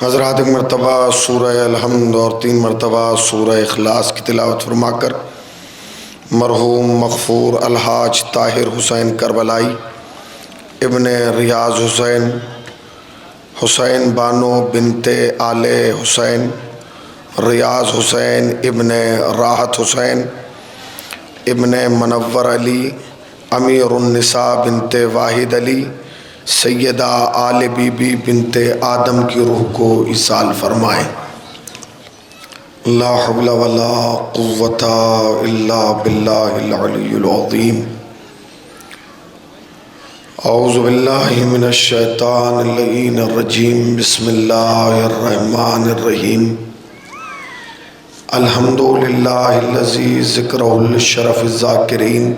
حضرات ایک مرتبہ سورہ الحمد اور 3 مرتبہ سورہ اخلاص کی تلاوت فرما کر مرحوم مغفور الحاج طاہر حسین کربلائی ابن ریاض حسین حسین بانو بنت آل حسین ریاض حسین ابن راحت حسین ابن منور علی امیر النساء بنت واحد علی سیدہ آل بی بی بنت آدم کی روح کو ایصال فرمائیں۔ لا حول ولا قوة الا باللہ العلی العظیم۔ اعوذ باللہ من الشیطان اللعین الرجیم۔ بسم اللہ الرحمن الرحیم۔ الحمدللہ الذی ذکرہ للشرف الذاکرین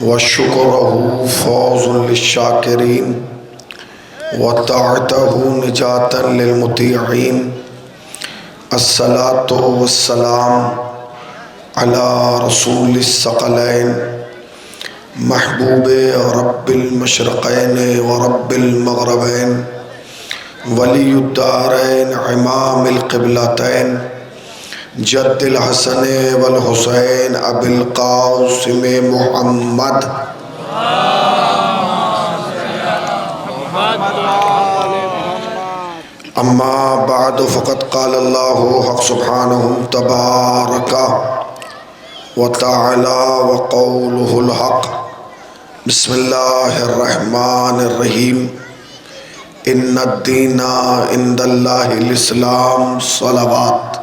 وشکرہ فوز للشاکرین وطاعتہ نجاة للمطیعین۔ الصلاة والسلام علی رسول الثقلین محبوب رب المشرقین ورب المغربین ولی الدارین امام القبلتین جد الحسن والحسین ابی القاسم محمد۔ اما بعد فقد قال اللہ حق سبحانہ تبارک وتعالی وقولہ الحق۔ بسم اللہ الرحمن الرحیم۔ ان الدین عند اللہ الاسلام صلوات۔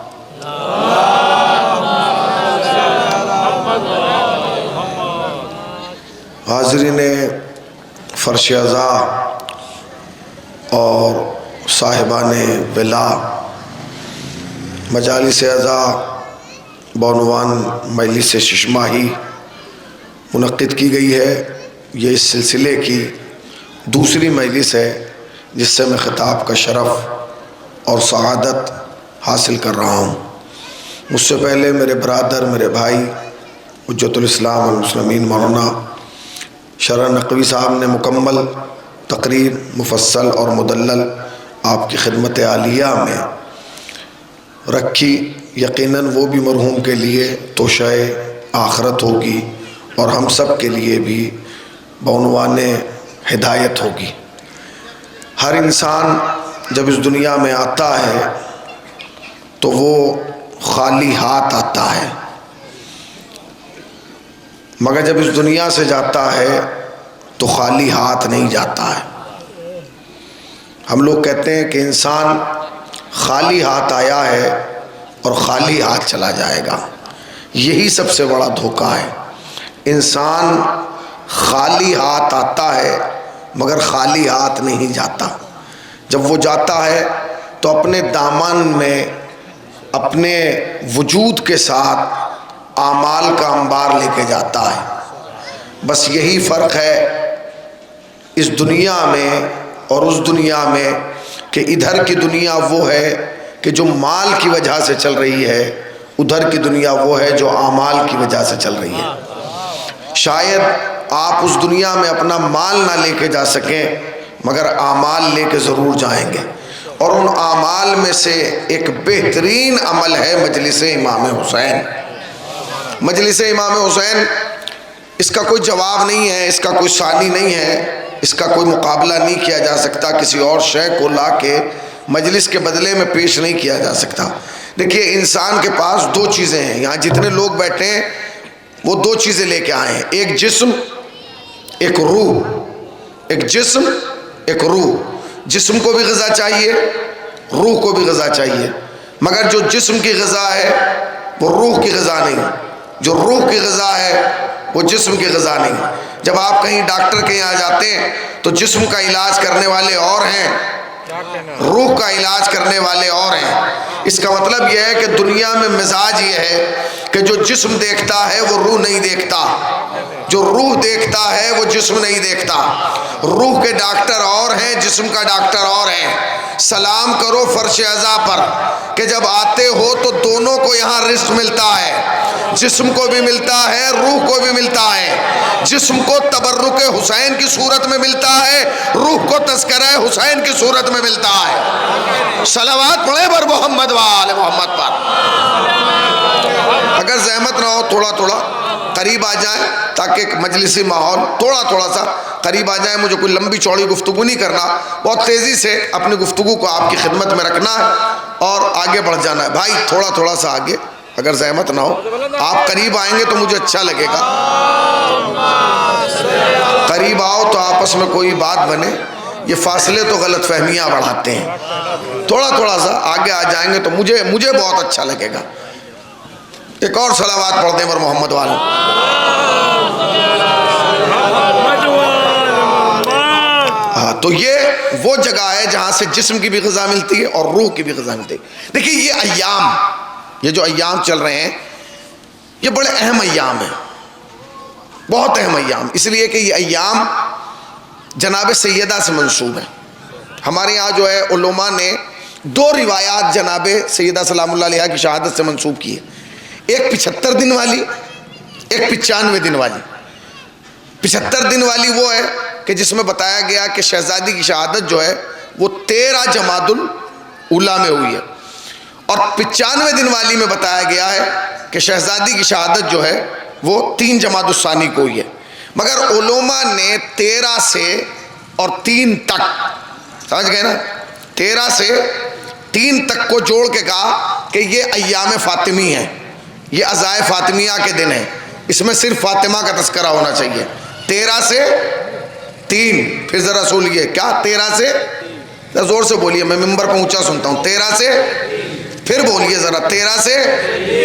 حاضرین فرش عزا اور صاحبان ولا، مجالس عزا بعنوان مجلس ششماہی منعقد کی گئی ہے۔ یہ اس سلسلے کی دوسری مجلس ہے جس سے میں خطاب کا شرف اور سعادت حاصل کر رہا ہوں۔ مجھ سے پہلے میرے برادر، میرے بھائی حجت الاسلام والمسلمین مولانا شرح نقوی صاحب نے مکمل تقریر مفصل اور مدلل آپ کی خدمت عالیہ میں رکھی۔ یقیناً وہ بھی مرحوم کے لیے توشہ آخرت ہوگی اور ہم سب کے لیے بھی بعنوان ہدایت ہوگی۔ ہر انسان جب اس دنیا میں آتا ہے تو وہ خالی ہاتھ آتا ہے، مگر جب اس دنیا سے جاتا ہے تو خالی ہاتھ نہیں جاتا ہے۔ ہم لوگ کہتے ہیں کہ انسان خالی ہاتھ آیا ہے اور خالی ہاتھ چلا جائے گا۔ یہی سب سے بڑا دھوکہ ہے۔ انسان خالی ہاتھ آتا ہے مگر خالی ہاتھ نہیں جاتا۔ جب وہ جاتا ہے تو اپنے دامن میں اپنے وجود کے ساتھ اعمال کا انبار لے کے جاتا ہے۔ بس یہی فرق ہے اس دنیا میں اور اس دنیا میں کہ ادھر کی دنیا وہ ہے کہ جو مال کی وجہ سے چل رہی ہے، ادھر کی دنیا وہ ہے جو اعمال کی وجہ سے چل رہی ہے۔ شاید آپ اس دنیا میں اپنا مال نہ لے کے جا سکیں مگر اعمال لے کے ضرور جائیں گے، اور ان اعمال میں سے ایک بہترین عمل ہے مجلس امام حسین۔ مجلس امام حسین، اس کا کوئی جواب نہیں ہے، اس کا کوئی ثانی نہیں ہے، اس کا کوئی مقابلہ نہیں کیا جا سکتا، کسی اور شے کو لا کے مجلس کے بدلے میں پیش نہیں کیا جا سکتا۔ دیکھیے انسان کے پاس 2 چیزیں ہیں، یہاں جتنے لوگ بیٹھے ہیں وہ 2 چیزیں لے کے آئے ہیں، ایک جسم ایک روح۔ ایک جسم ایک روح۔ جسم کو بھی غذا چاہیے، روح کو بھی غذا چاہیے، مگر جو جسم کی غذا ہے وہ روح کی غذا نہیں، جو روح کی غذا ہے وہ جسم کی غذا نہیں۔ جب آپ کہیں ڈاکٹر کے یہاں جاتے ہیں تو جسم کا علاج کرنے والے اور ہیں، روح کا علاج کرنے والے اور ہیں۔ اس کا مطلب یہ ہے کہ دنیا میں مزاج یہ ہے کہ جو جسم دیکھتا ہے وہ روح نہیں دیکھتا، جو روح دیکھتا ہے وہ جسم نہیں دیکھتا۔ روح کے ڈاکٹر اور ہیں، جسم کا ڈاکٹر اور ہیں۔ سلام کرو فرش عزا پر کہ جب آتے ہو تو دونوں کو یہاں رزق ملتا ہے، جسم کو بھی ملتا ہے، روح کو بھی ملتا ہے۔ جسم کو تبرک حسین کی صورت میں ملتا ہے، روح کو تذکرہ حسین کی صورت میں ملتا ہے۔ صلوات پڑھیں بر محمد وآل محمد پر. اگر زحمت نہ ہو تھوڑا تھوڑا قریب آ جائیں تاکہ مجلسی ماحول تھوڑا سا قریب آ جائیں. مجھے کوئی لمبی چوڑی گفتگو نہیں کرنا, بہت تیزی سے اپنی گفتگو کو آپ کی خدمت میں رکھنا ہے اور آگے بڑھ جانا ہے. بھائی تھوڑا سا آگے, اگر زحمت نہ ہو آپ قریب آئیں گے تو مجھے اچھا لگے گا. قریب آؤ تو آپس میں کوئی بات بنے, یہ فاصلے تو غلط فہمیاں بڑھاتے ہیں. تھوڑا سا آگے آ جائیں گے تو مجھے بہت اچھا لگے گا. ایک اور صلوات پڑھ دیں پر محمد والے. ہاں, تو یہ وہ جگہ ہے جہاں سے جسم کی بھی غذا ملتی ہے اور روح کی بھی غذا ملتی ہے. دیکھیے یہ جو ایام چل رہے ہیں یہ بڑے اہم ایام ہیں, بہت اہم ایام, اس لیے کہ یہ ایام جناب سیدہ سے منسوب ہیں. ہمارے یہاں جو ہے علماء نے 2 روایات جناب سیدہ سلام اللہ علیہا کی شہادت سے منسوب کی ہے. ایک 75 دن والی, ایک 95 دن والی. 75 دن والی وہ ہے کہ جس میں بتایا گیا کہ شہزادی کی شہادت جو ہے وہ 13 جمادی الاولیٰ میں ہوئی ہے, اور 95 دن والی میں بتایا گیا ہے کہ شہزادی کی شہادت جو ہے وہ 3 جمادی الثانی کو ہوئی ہے. مگر علماء نے 13 سے اور 3 تک, سمجھ گئے نا, 13 سے 3 تک کو جوڑ کے کہا کہ یہ ایام فاطمی ہیں, یہ عزائے فاطمیہ کے دن ہیں, اس میں صرف فاطمہ کا تذکرہ ہونا چاہیے. 13 سے 3, پھر ذرا سنیے کیا 13 سے, زور سے بولیے, میں ممبر پہ اونچا سنتا ہوں. 13 سے, پھر بولیے ذرا, 13 سے,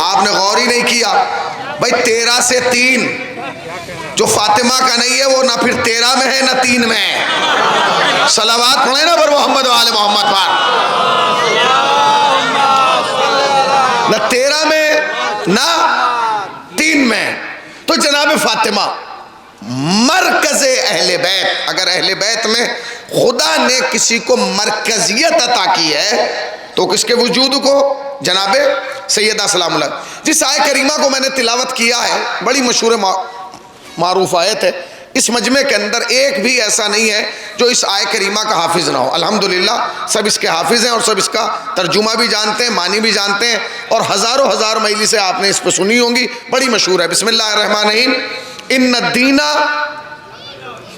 آپ نے غور ہی نہیں کیا بھائی. 13 سے 3 جو فاطمہ کا نہیں ہے وہ نہ پھر 13 میں ہے نہ 3 میں ہے. صلوات پڑھیں نا پر محمد وآل محمد پر. نہ 13 میں نہ 3 میں. تو جناب فاطمہ مرکز اہل بیت, اگر اہل بیت میں خدا نے کسی کو مرکزیت عطا کی ہے تو کس کے وجود کو, جناب سیدہ سلام اللہ. جس آیت کریمہ کو میں نے تلاوت کیا ہے, بڑی مشہور معروف آیت ہے, اس مجمع کے اندر ایک بھی ایسا نہیں ہے جو اس آیت کریمہ کا حافظ نہ ہو. الحمدللہ سب اس کے حافظ ہیں اور سب اس کا ترجمہ بھی جانتے ہیں, معنی بھی جانتے ہیں, اور ہزاروں ہزار مجلسیں آپ نے اس پہ سنی ہوں گی, بڑی مشہور ہے. بسم اللہ الرحمن الرحیم. ان الدین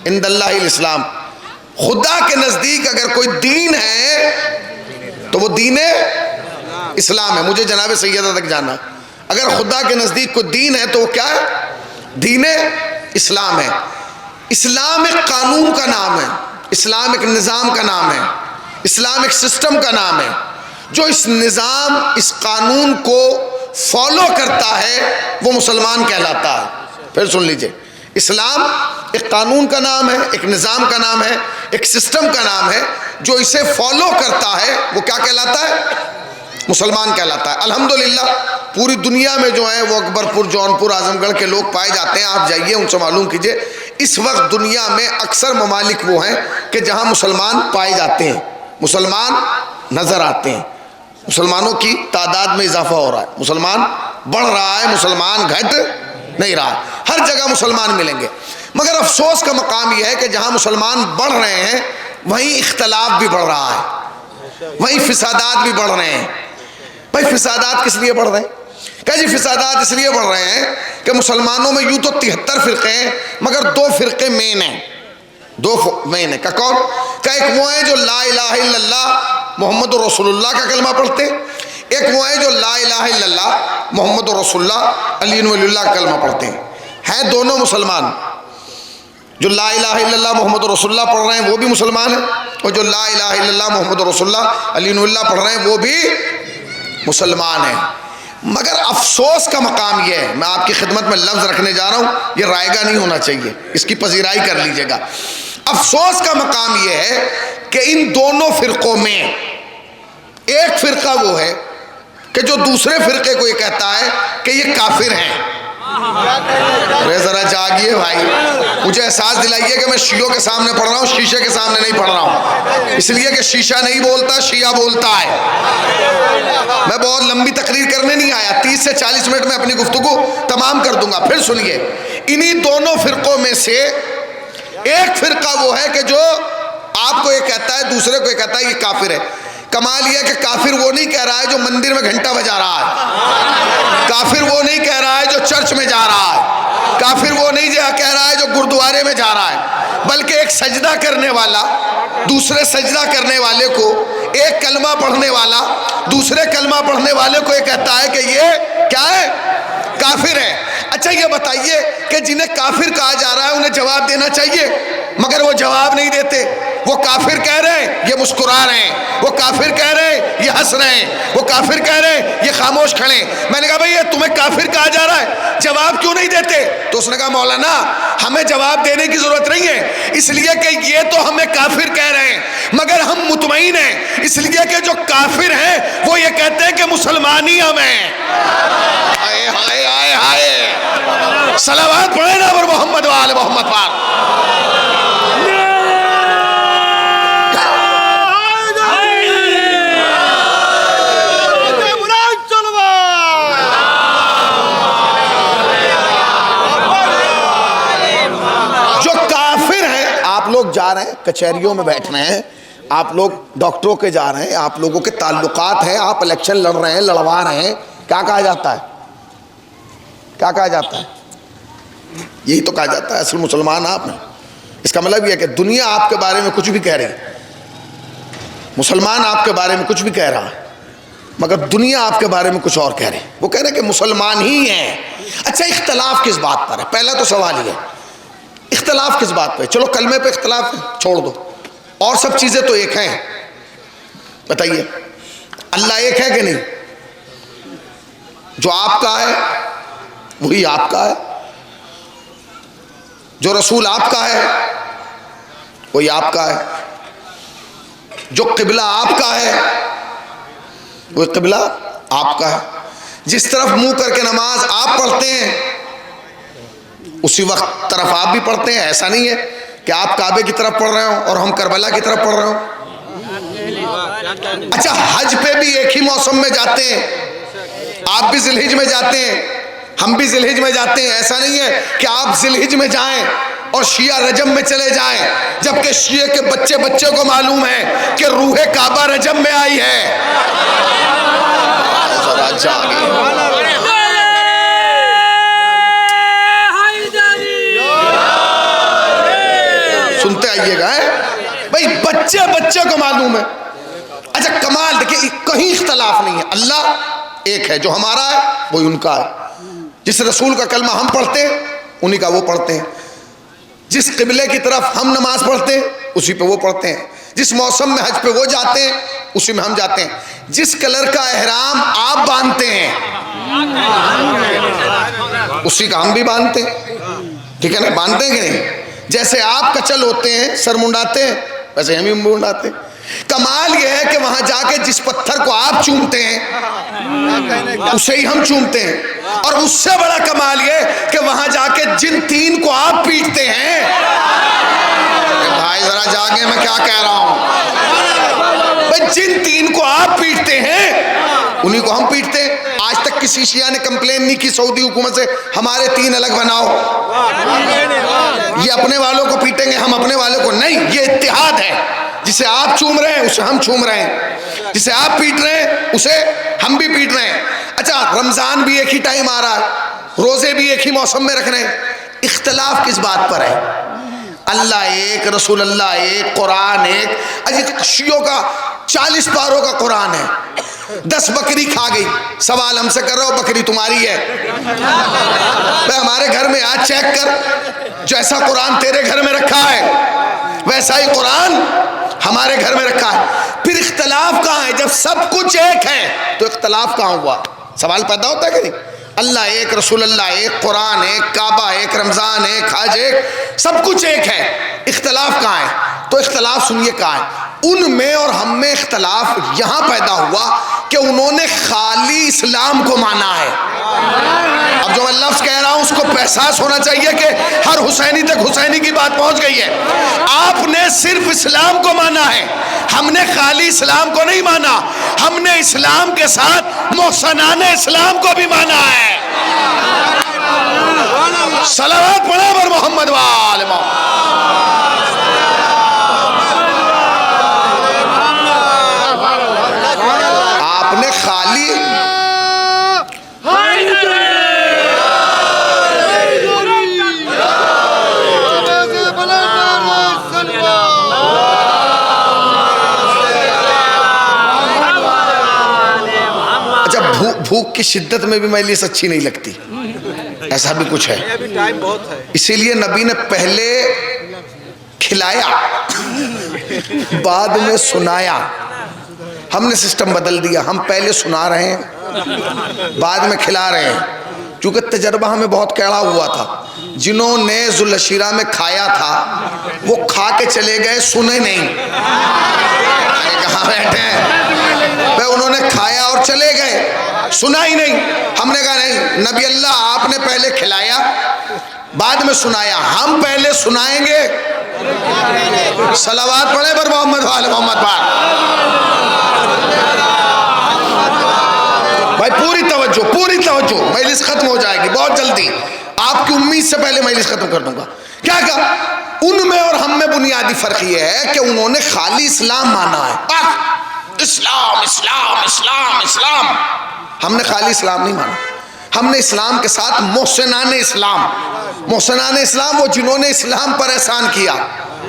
عند اللہ الاسلام, خدا کے نزدیک اگر کوئی دین ہے تو وہ دین اسلام ہے. مجھے جناب سیدہ تک جانا, اگر خدا کے نزدیک کوئی دین ہے تو وہ کیا ہے, دین اسلام ہے. اسلام ایک قانون کا نام ہے, اسلام ایک نظام کا نام ہے, اسلام ایک سسٹم کا نام ہے. جو اس نظام, اس قانون کو فالو کرتا ہے وہ مسلمان کہلاتا ہے. پھر سن لیجئے, اسلام ایک قانون کا نام ہے, ایک نظام کا نام ہے, ایک سسٹم کا نام ہے. جو اسے فالو کرتا ہے وہ کیا کہلاتا ہے, مسلمان کہلاتا ہے. الحمدللہ پوری دنیا میں جو ہے وہ اکبر پور, جونپور, اعظم گڑھ کے لوگ پائے جاتے ہیں. آپ جائیے ان سے معلوم کیجئے, اس وقت دنیا میں اکثر ممالک وہ ہیں کہ جہاں مسلمان پائے جاتے ہیں, مسلمان نظر آتے ہیں, مسلمانوں کی تعداد میں اضافہ ہو رہا ہے, مسلمان بڑھ رہا ہے, مسلمان گھٹ نہیں رہا. ہر جگہ مسلمان ملیں گے. مگر افسوس کا مقام یہ ہے کہ جہاں مسلمان بڑھ رہے ہیں وہیں اختلاف بھی بڑھ رہا ہے, وہیں فسادات بھی بڑھ رہے ہیں. بھائی فسادات کس لیے بڑھ رہے ہیں؟ کہ جی فسادات اس لیے بڑھ رہے ہیں کہ مسلمانوں میں یوں تو 73 فرقے ہیں مگر 2 فرقے مین ہیں, 2 مین ہیں. کون؟ کہ ایک وہ ہیں جو لا الہ الا اللہ محمد رسول اللہ کا کلمہ پڑھتے ہیں, ایک وہ ہیں جو لا الہ الا اللہ محمد رسول اللہ علی ولی اللہ کا کلمہ پڑھتے ہیں. ہیں دونوں مسلمان. جو لا الہ الا اللہ محمد رسول اللہ پڑھ رہے ہیں وہ بھی مسلمان ہیں, اور جو لا الہ الا اللہ محمد رسول اللہ علی ولی اللہ پڑھ رہے ہیں وہ بھی مسلمان ہیں. مگر افسوس کا مقام یہ ہے, میں آپ کی خدمت میں لفظ رکھنے جا رہا ہوں, یہ رائے گا نہیں ہونا چاہیے, اس کی پذیرائی کر لیجئے گا. افسوس کا مقام یہ ہے کہ ان دونوں فرقوں میں ایک فرقہ وہ ہے کہ جو دوسرے فرقے کو یہ کہتا ہے کہ یہ کافر ہیں. ارے ذرا جاگیے بھائی, مجھے احساس دلائیے کہ میں شیعوں کے سامنے پڑھ رہا ہوں, شیشے کے سامنے نہیں پڑھ رہا ہوں, اس لیے کہ شیشہ نہیں بولتا, شیعہ بولتا ہے. میں بہت لمبی تقریر کرنے نہیں آیا, 30 سے 40 منٹ میں اپنی گفتگو تمام کر دوں گا. پھر سنیے, انہی دونوں فرقوں میں سے ایک فرقہ وہ ہے کہ جو آپ کو یہ کہتا ہے, دوسرے کو یہ کہتا ہے یہ کافر ہے. کمال یہ ہے کہ کافر وہ نہیں کہہ رہا ہے جو مندر میں گھنٹہ بجا رہا ہے، کافر وہ نہیں کہہ رہا ہے جو چرچ میں جا رہا ہے، کافر وہ نہیں کہہ رہا ہے جو گردوارے میں جا رہا ہے، بلکہ ایک سجدہ کرنے والا دوسرے سجدہ کرنے والے کو، ایک کلمہ پڑھنے والا دوسرے کلمہ پڑھنے والے کو یہ کہتا ہے کہ یہ کیا ہے؟ کافر ہے۔ اچھا یہ بتائیے کہ جنہیں کافر کہا جا رہا ہے انہیں جواب دینا چاہیے، مگر وہ جواب نہیں دیتے۔ وہ کافر کہہ رہے ہیں یہ مسکرا رہے ہیں، وہ کافر کہہ رہے ہیں یہ ہنس رہے ہیں، وہ کافر کہہ رہے ہیں یہ خاموش کھڑے ہیں۔ میں نے کہا بھئی یہ تمہیں کافر کہا جا رہا ہے، جواب کیوں نہیں دیتے؟ تو اس نے کہا مولانا ہمیں جواب دینے کی ضرورت نہیں ہے، اس لیے کہ یہ تو ہمیں کافر کہہ رہے ہیں، مگر ہم مطمئن ہیں، اس لیے کہ جو کافر ہیں وہ یہ کہتے ہیں کہ مسلمان ہی ہم ہیں۔ ہائے ہائے ہائے ہائے، صلوات پڑھیں نا پر محمد وآل محمد پاک۔ لوگ جا رہے ہیں کچہریوں میں بیٹھ رہے ہیں، آپ لوگ ڈاکٹروں کے جا رہے ہیں، آپ لوگوں کے تعلقات ہیں، آپ الیکشن لڑ رہے ہیں، لڑوا رہے ہیں، کیا کہا جاتا ہے؟ کیا کہا جاتا ہے؟ یہی تو کہا جاتا ہے اصل مسلمان آپ ہیں۔ اس کا مطلب یہ ہے کہ دنیا آپ کے بارے میں کچھ بھی کہہ رہی ہے، مسلمان آپ کے بارے میں کچھ بھی کہہ رہا ہے، مگر دنیا آپ کے بارے میں کچھ اور کہہ رہی ہے۔ وہ کہہ رہے ہیں کہ مسلمان ہی ہیں۔ اچھا اختلاف کس بات پر ہے؟ پہلا تو سوال یہ ہے اختلاف کس بات پہ؟ چلو کلمے پہ اختلاف ہے چھوڑ دو، اور سب چیزیں تو ایک ہیں۔ بتائیے اللہ ایک ہے کہ نہیں؟ جو آپ کا ہے وہی آپ کا ہے، جو رسول آپ کا ہے وہی آپ کا ہے، جو قبلہ آپ کا ہے وہ قبلہ آپ کا ہے، جس طرف منہ کر کے نماز آپ پڑھتے ہیں اسی وقت طرف آپ بھی پڑھتے ہیں۔ ایسا نہیں ہے کہ آپ کعبے کی طرف پڑھ رہے ہوں اور ہم کربلا کی طرف پڑھ رہے ہوں۔ اچھا حج پہ بھی ایک ہی موسم میں جاتے ہیں، آپ بھی ذی الحج میں جاتے ہیں، ہم بھی ذی الحج میں جاتے ہیں۔ ایسا نہیں ہے کہ آپ ذی الحج میں جائیں اور شیعہ رجب میں چلے جائیں، جبکہ شیعہ کے بچے بچے کو معلوم ہے کہ روح کعبہ رجب میں آئی ہے۔ ذرا جاگے، سنتے آئیے گا بھائی، بچے بچے کو معلوم ہے۔ اچھا کمال دیکھیں کہیں اختلاف نہیں ہے، اللہ ایک ہے، جو ہمارا ہے وہی ان کا ہے، جس رسول کا کلمہ ہم پڑھتے ہیں انہی کا وہ پڑھتے ہیں، جس قبلے کی طرف ہم نماز پڑھتے ہیں اسی پہ وہ پڑھتے ہیں، جس موسم میں حج پہ وہ جاتے ہیں اسی میں ہم جاتے ہیں، جس کلر کا احرام آپ باندھتے ہیں اسی کا ہم بھی باندھتے ہیں، ٹھیک ہے نا؟ باندھتے ہیں کہ نہیں؟ جیسے آپ کچل ہوتے ہیں سر منڈاتے ہیں ویسے ہم ہی منڈاتے ہیں۔ کمال یہ ہے کہ وہاں جا کے جس پتھر کو آپ چومتے ہیں اسے ہی ہم چومتے ہیں، اور اس سے بڑا کمال یہ کہ وہاں جا کے جن تین کو آپ پیٹتے ہیں، بھائی ذرا جاگے میں کیا کہہ رہا ہوں، بھائی جن تین کو آپ پیٹتے ہیں انہی کو ہم پیٹتے ہیں۔ آج تک کسی شیعہ نے کمپلین نہیں کی سعودی حکومت سے ہمارے تین الگ بناؤ، یہ اپنے والوں کو پیٹیں گے ہم اپنے والوں کو نہیں، یہ اتحاد ہے، جسے آپ چوم رہے ہیں اسے ہم چوم رہے ہیں، جسے آپ پیٹ رہے ہیں اسے ہم بھی پیٹ رہے ہیں۔ اچھا رمضان بھی ایک ہی ٹائم آ رہا ہے، روزے بھی ایک ہی موسم میں رکھ رہے ہیں، اختلاف کس بات پر ہے؟ اللہ ایک، رسول اللہ ایک، قرآن ایک۔ اچھا شیعوں کا 40 پاروں کا قرآن ہے، 10 بکری کھا گئی، سوال ہم سے کر رہا ہو بکری تمہاری ہے؟ بھئی ہمارے گھر میں آج چیک کر، جیسا قرآن تیرے گھر میں رکھا ہے ویسا ہی قرآن ہمارے گھر میں رکھا ہے۔ پھر اختلاف کہاں ہے؟ جب سب کچھ ایک ہے تو اختلاف کہاں ہوا؟ سوال پیدا ہوتا ہے کہ نہیں؟ اللہ ایک، رسول اللہ ایک، قرآن ایک، کعبہ ایک، رمضان ایک، حج ایک، سب کچھ ایک ہے، اختلاف کہاں ہے؟ تو اختلاف سنیے کہاں ہے؟ ان میں اور ہم میں اختلاف یہاں پیدا ہوا کہ انہوں نے خالی اسلام کو مانا ہے۔ اب جو میں لفظ کہہ رہا ہوں اس کو احساس ہونا چاہیے کہ ہر حسینی تک حسینی کی بات پہنچ گئی ہے۔ آپ نے صرف اسلام کو مانا ہے، ہم نے خالی اسلام کو نہیں مانا، ہم نے اسلام کے ساتھ محسنان اسلام کو بھی مانا ہے۔ صلوات پڑھیں بر محمد وآل محمد۔ نے خالی اچھا بھوک کی شدت میں بھی مجلس اچھی نہیں لگتی، ایسا بھی کچھ ہے، اسی لیے نبی نے پہلے کھلایا بعد میں سنایا۔ ہم نے سسٹم بدل دیا، ہم پہلے سنا رہے ہیں بعد میں کھلا رہے ہیں، کیونکہ تجربہ ہمیں بہت کیڑا ہوا تھا۔ جنہوں نے ذوالعشیرہ میں کھایا تھا وہ کھا کے چلے گئے، سنے نہیں، کہاں بیٹھے ہیں بھائی، انہوں نے کھایا اور چلے گئے، سنا ہی نہیں۔ ہم نے کہا نہیں نبی اللہ آپ نے پہلے کھلایا بعد میں سنایا، ہم پہلے سنائیں گے۔ صلوات پڑھیں پر محمد وآل محمد پاک۔ بھائی پوری توجہ، مجلس ختم ہو جائے گی بہت جلدی، آپ کی امید سے پہلے مجلس ختم کر دوں گا۔ کیا کہا؟ ان میں اور ہم میں بنیادی فرق یہ ہے کہ انہوں نے خالی اسلام مانا ہے، اسلام اسلام اسلام اسلام، ہم نے خالی اسلام نہیں مانا، ہم نے اسلام کے ساتھ محسنان اسلام، محسنان اسلام وہ جنہوں نے اسلام پر احسان کیا۔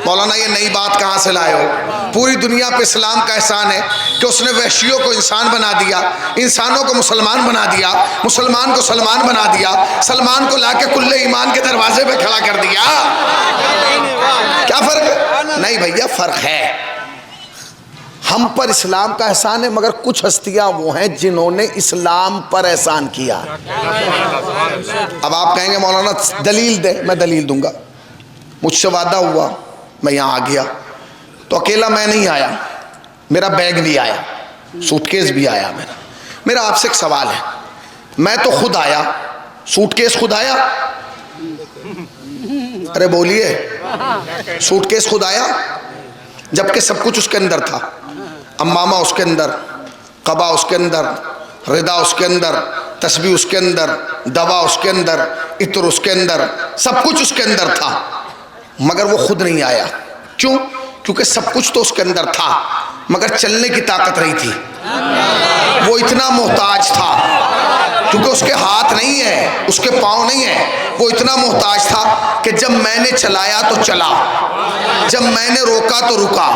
مولانا یہ نئی بات کہاں سے لائے ہو؟ پوری دنیا پہ اسلام کا احسان ہے کہ اس نے وحشیوں کو انسان بنا دیا، انسانوں کو مسلمان بنا دیا، مسلمان کو سلمان بنا دیا، سلمان کو لا کے کل ایمان کے دروازے پہ کھڑا کر دیا۔ کیا فرق ہے؟ نہیں بھیا فرق ہے، ہم پر اسلام کا احسان ہے، مگر کچھ ہستیاں وہ ہیں جنہوں نے اسلام پر احسان کیا۔ اب آپ کہیں گے مولانا دلیل دے، میں دلیل دوں گا۔ مجھ سے وعدہ ہوا، میں یہاں آ گیا تو اکیلا میں نہیں آیا، میرا بیگ بھی آیا، سوٹ کیس بھی آیا میرا آپ سے ایک سوال ہے، میں تو خود آیا، سوٹ کیس خود آیا؟ ارے بولیے، سوٹ کیس خود آیا؟ جبکہ سب کچھ اس کے اندر تھا، امامہ اس کے اندر، قبا اس کے اندر، ردا اس کے اندر، تسبیح اس کے اندر، دوا اس کے اندر، عطر اس کے اندر، سب کچھ اس کے اندر تھا، مگر وہ خود نہیں آیا۔ کیوں؟ کیونکہ سب کچھ تو اس کے اندر تھا مگر چلنے کی طاقت نہیں تھی، وہ اتنا محتاج تھا، کیونکہ اس کے ہاتھ نہیں ہے، اس کے پاؤں نہیں ہے، وہ اتنا محتاج تھا کہ جب میں نے چلایا تو چلا، جب میں نے روکا تو رکا،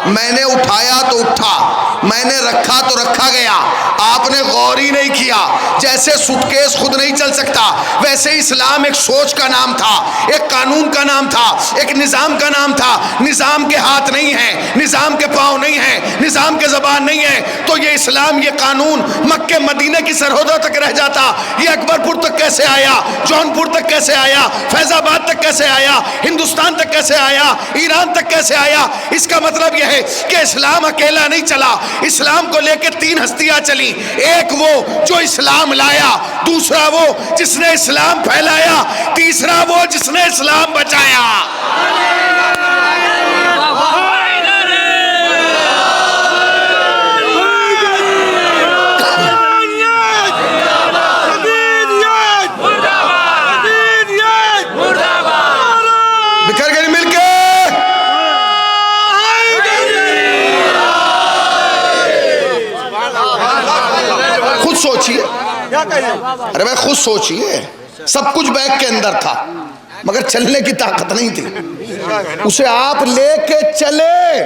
میں نے اٹھایا تو اٹھا، میں نے رکھا تو رکھا گیا۔ آپ نے غور ہی نہیں کیا، جیسے سوٹ کیس خود نہیں چل سکتا ویسے اسلام ایک سوچ کا نام تھا، ایک قانون کا نام تھا، ایک نظام کا نام تھا۔ نظام کے ہاتھ نہیں ہیں، نظام کے پاؤں نہیں ہیں، نظام کے زبان نہیں ہے، تو یہ اسلام یہ قانون مکہ مدینہ کی سرحدوں تک رہ جاتا، یہ اکبر پور تک کیسے آیا، جونپور تک کیسے آیا، فیض آباد تک کیسے آیا، ہندوستان تک کیسے آیا، ایران تک کیسے آیا؟ اس کا مطلب یہ ہے کہ اسلام اکیلا نہیں چلا، اسلام کو لے کے تین ہستیاں چلی، ایک وہ جو اسلام لایا، دوسرا وہ جس نے اسلام پھیلایا، تیسرا وہ جس نے اسلام بچایا۔ بکھر گئی مل کے خود سوچئے، ارے میں خود سوچئے، سب کچھ بیگ کے اندر تھا مگر چلنے کی طاقت نہیں تھی، اسے آپ لے کے چلے۔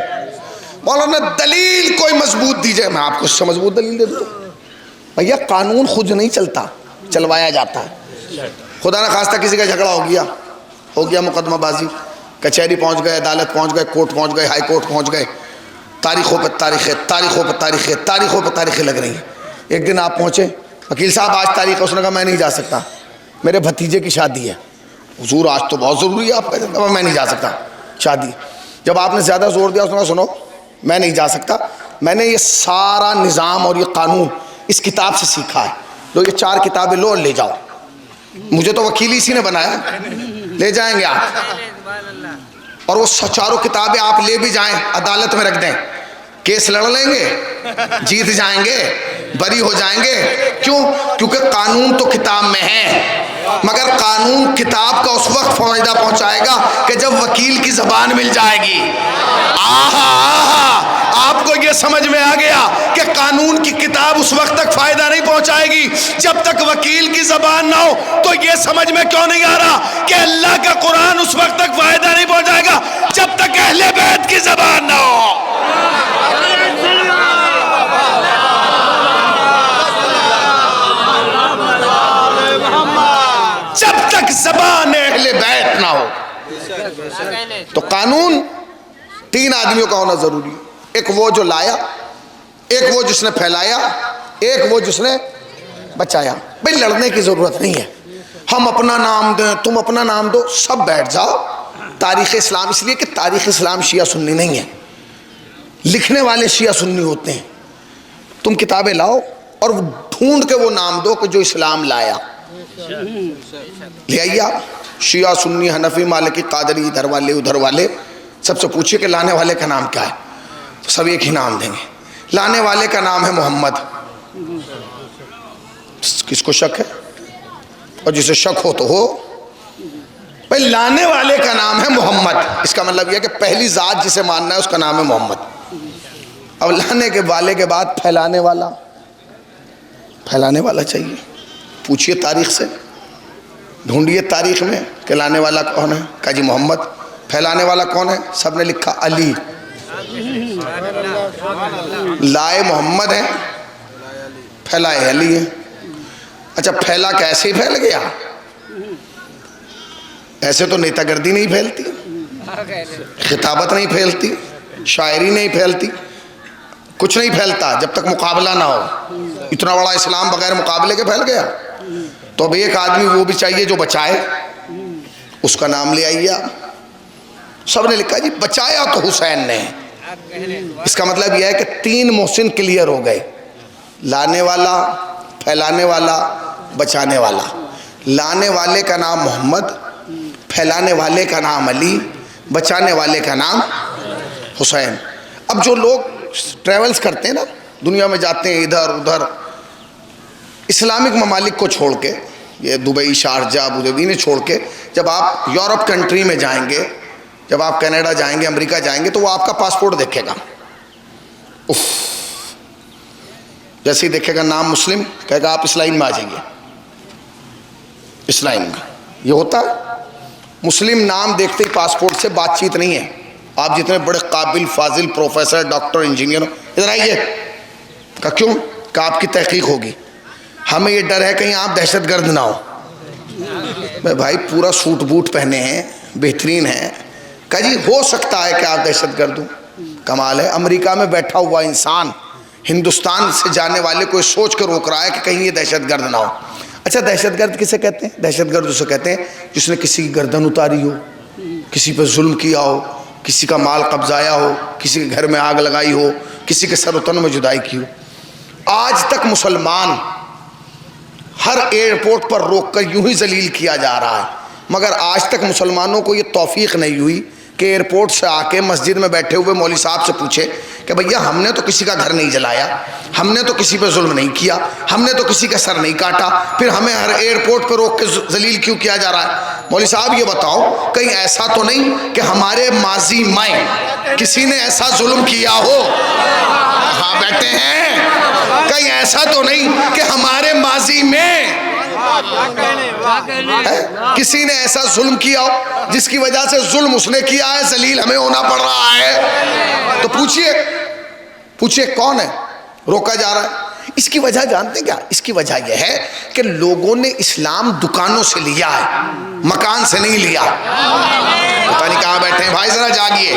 مولانا دلیل کوئی مضبوط دیجئے، میں آپ کو اس سے مضبوط دلیل دے دوں۔ بھیا قانون خود نہیں چلتا، چلوایا جاتا ہے۔ خدا نہ خواستہ کسی کا جھگڑا ہو گیا مقدمہ بازی، کچہری پہنچ گئے، عدالت پہنچ گئے، کورٹ پہنچ گئے، ہائی کورٹ پہنچ گئے، تاریخوں پہ تاریخیں لگ رہی ہیں۔ ایک دن آپ پہنچے، وکیل صاحب آج تاریخ ہے، اس نے کہا میں نہیں جا سکتا، میرے بھتیجے کی شادی ہے۔ حضور آج تو بہت ضروری ہے، آپ کہتے ہیں میں نہیں جا سکتا شادی۔ جب آپ نے زیادہ زور دیا، اس نے کہا سنو میں نہیں جا سکتا، میں نے یہ سارا نظام اور یہ قانون اس کتاب سے سیکھا ہے، لو یہ 4 کتابیں لو اور لے جاؤ، مجھے تو وکیل اسی نے بنایا، لے جائیں گے آپ، اور وہ 4 کتابیں آپ لے بھی جائیں، عدالت میں رکھ دیں، کیس لڑ لیں گے، جیت جائیں گے، بری ہو جائیں گے۔ کیوں؟ کیونکہ قانون تو کتاب میں ہے، مگر قانون کتاب کا اس وقت فائدہ پہنچائے گا کہ جب وکیل کی زبان مل جائے گی۔ آپ کو یہ سمجھ میں آ گیا کہ قانون کی کتاب اس وقت تک فائدہ نہیں پہنچائے گی جب تک وکیل کی زبان نہ ہو. تو یہ سمجھ میں کیوں نہیں آ رہا کہ اللہ کا قرآن اس وقت تک فائدہ نہیں پہنچائے گا جب تک اہل بیت کی زبان نہ ہو. جب تک زبان اہل بیت نہ ہو. تو قانون تین آدمیوں کا ہونا ضروری ہے. ایک وہ جو لایا, ایک وہ جس نے پھیلایا, ایک وہ جس نے بچایا. بھئی لڑنے کی ضرورت نہیں ہے, ہم اپنا نام دیں تم اپنا نام دو, سب بیٹھ جاؤ. تاریخ اسلام اس لیے کہ تاریخ اسلام شیعہ سنی نہیں ہے, لکھنے والے شیعہ سنی ہوتے ہیں. تم کتابیں لاؤ اور ڈھونڈ کے وہ نام دو کہ جو اسلام لایا. لے آئیے آپ, شیعہ سنی حنفی مالکی قادری, ادھر والے ادھر والے, سب سے پوچھئے کہ لانے والے کا نام کیا ہے, تو سب ایک ہی نام دیں گے. لانے والے کا نام ہے محمد. کس کو شک ہے؟ اور جسے شک ہو تو ہو. بھئی لانے والے کا نام ہے محمد, اس کا مطلب یہ ہے کہ پہلی ذات جسے ماننا ہے اس کا نام ہے محمد. اب لانے کے والے کے بعد پھیلانے والا, پھیلانے والا چاہیے. پوچھئے تاریخ سے, ڈھونڈیے تاریخ میں کہ لانے والا کون ہے, کہا جی محمد. پھیلانے والا کون ہے, سب نے لکھا علی. لائے محمد ہیں, پھیلائے علی ہیں. اچھا پھیلا کیسے ہی پھیل گیا؟ ایسے تو نیتا گردی نہیں پھیلتی, خطابت نہیں پھیلتی, شاعری نہیں پھیلتی, کچھ نہیں پھیلتا جب تک مقابلہ نہ ہو. اتنا بڑا اسلام بغیر مقابلے کے پھیل گیا. تو اب ایک آدمی وہ بھی چاہیے جو بچائے, اس کا نام لے آئیے آپ. سب نے لکھا جی بچایا تو حسین نے. اس کا مطلب یہ ہے کہ تین محسن کلیئر ہو گئے, لانے والا, پھیلانے والا, بچانے والا. لانے والے کا نام محمد, پھیلانے والے کا نام علی, بچانے والے کا نام حسین. اب جو لوگ ٹریولز کرتے ہیں نا, دنیا میں جاتے ہیں ادھر ادھر, اسلامک ممالک کو چھوڑ کے, یہ دبئی, شارجہ, ابوظہبی نے چھوڑ کے, جب آپ یورپ کنٹری میں جائیں گے, جب آپ کینیڈا جائیں گے, امریکہ جائیں گے, تو وہ آپ کا پاسپورٹ دیکھے گا. جیسے ہی دیکھے گا نام مسلم, کہے گا آپ اس لائن میں آ جائیے, اس لائن میں. یہ ہوتا ہے. مسلم نام دیکھتے ہی پاسپورٹ سے بات چیت نہیں ہے. آپ جتنے بڑے قابل, فاضل, پروفیسر, ڈاکٹر, انجینئر, ادھر آئیے. کہا کیوں؟ کہ آپ کی تحقیق ہوگی. ہمیں یہ ڈر ہے کہیں آپ دہشت گرد نہ ہو. میں بھائی پورا سوٹ بوٹ پہنے ہیں, بہترین ہیں. کہا جی ہو سکتا ہے کہ آپ دہشت گرد ہوں. کمال ہے, امریکہ میں بیٹھا ہوا انسان ہندوستان سے جانے والے کو سوچ کر روک رہا ہے کہ کہیں یہ دہشت گرد نہ ہو. اچھا دہشت گرد کسے کہتے ہیں؟ دہشت گرد اسے کہتے ہیں جس نے کسی کی گردن اتاری ہو, کسی پہ ظلم کیا ہو, کسی کا مال قبضایا ہو, کسی کے گھر میں آگ لگائی ہو, کسی کے سر و تن میں جدائی کی ہو. آج تک مسلمان ہر ایئرپورٹ پر روک کر یوں ہی ذلیل کیا جا رہا ہے, مگر آج تک مسلمانوں کو یہ توفیق نہیں ہوئی کہ ایئرپورٹ سے آ کے مسجد میں بیٹھے ہوئے مولوی صاحب سے پوچھے کہ بھیا ہم نے تو کسی کا گھر نہیں جلایا, ہم نے تو کسی پہ ظلم نہیں کیا, ہم نے تو کسی کا سر نہیں کاٹا, پھر ہمیں ہر ایئرپورٹ پہ روک کے ذلیل کیوں کیا جا رہا ہے؟ مولوی صاحب یہ بتاؤ کہیں ایسا تو نہیں کہ ہمارے ماضی میں کسی نے ایسا ظلم کیا ہو؟ ہاں بیٹھے ہیں. کہیں ایسا تو نہیں کہ ہمارے ماضی میں کسی نے ایسا ظلم کیا ہو جس کی وجہ سے ظلم اس نے کیا ہے, ذلیل ہمیں ہونا پڑ رہا ہے؟ تو پوچھئے کون ہے روکا جا رہا ہے؟ اس کی وجہ جانتے ہیں کیا؟ اس کی وجہ یہ ہے کہ لوگوں نے اسلام دکانوں سے لیا ہے, مکان سے نہیں لیا. پتہ نہیں کہاں بیٹھے ہیں بھائی, ذرا جاگیے.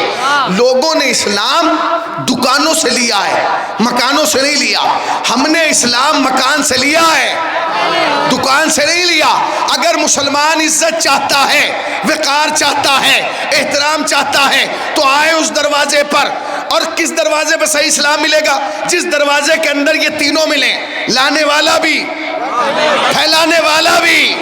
لوگوں نے اسلام دکانوں سے لیا ہے, مکانوں سے نہیں لیا. ہم نے اسلام مکان سے لیا ہے, دکان سے نہیں لیا. اگر مسلمان عزت چاہتا ہے, وقار چاہتا ہے, احترام چاہتا ہے, تو آئے اس دروازے پر. اور کس دروازے پہ صحیح اسلام ملے گا؟ جس دروازے کے اندر یہ تینوں ملیں, لانے والا بھی, پھیلانے والا بھی,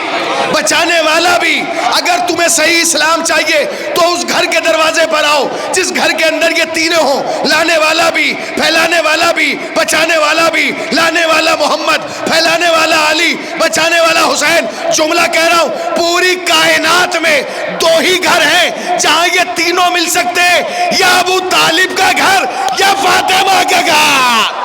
بچانے والا بھی. اگر تمہیں صحیح اسلام چاہیے تو اس گھر کے دروازے پر آؤ جس گھر کے اندر یہ تینوں ہوں, لانے والا بھی, پھیلانے والا بھی, بچانے والا بھی. لانے والا محمد, پھیلانے والا علی, بچانے والا حسین. جملہ کہہ رہا ہوں, پوری کائنات میں دو ہی گھر ہیں جہاں یہ تینوں مل سکتے ہیں, یا ابو طالب کا گھر یا فاطمہ کا گھر.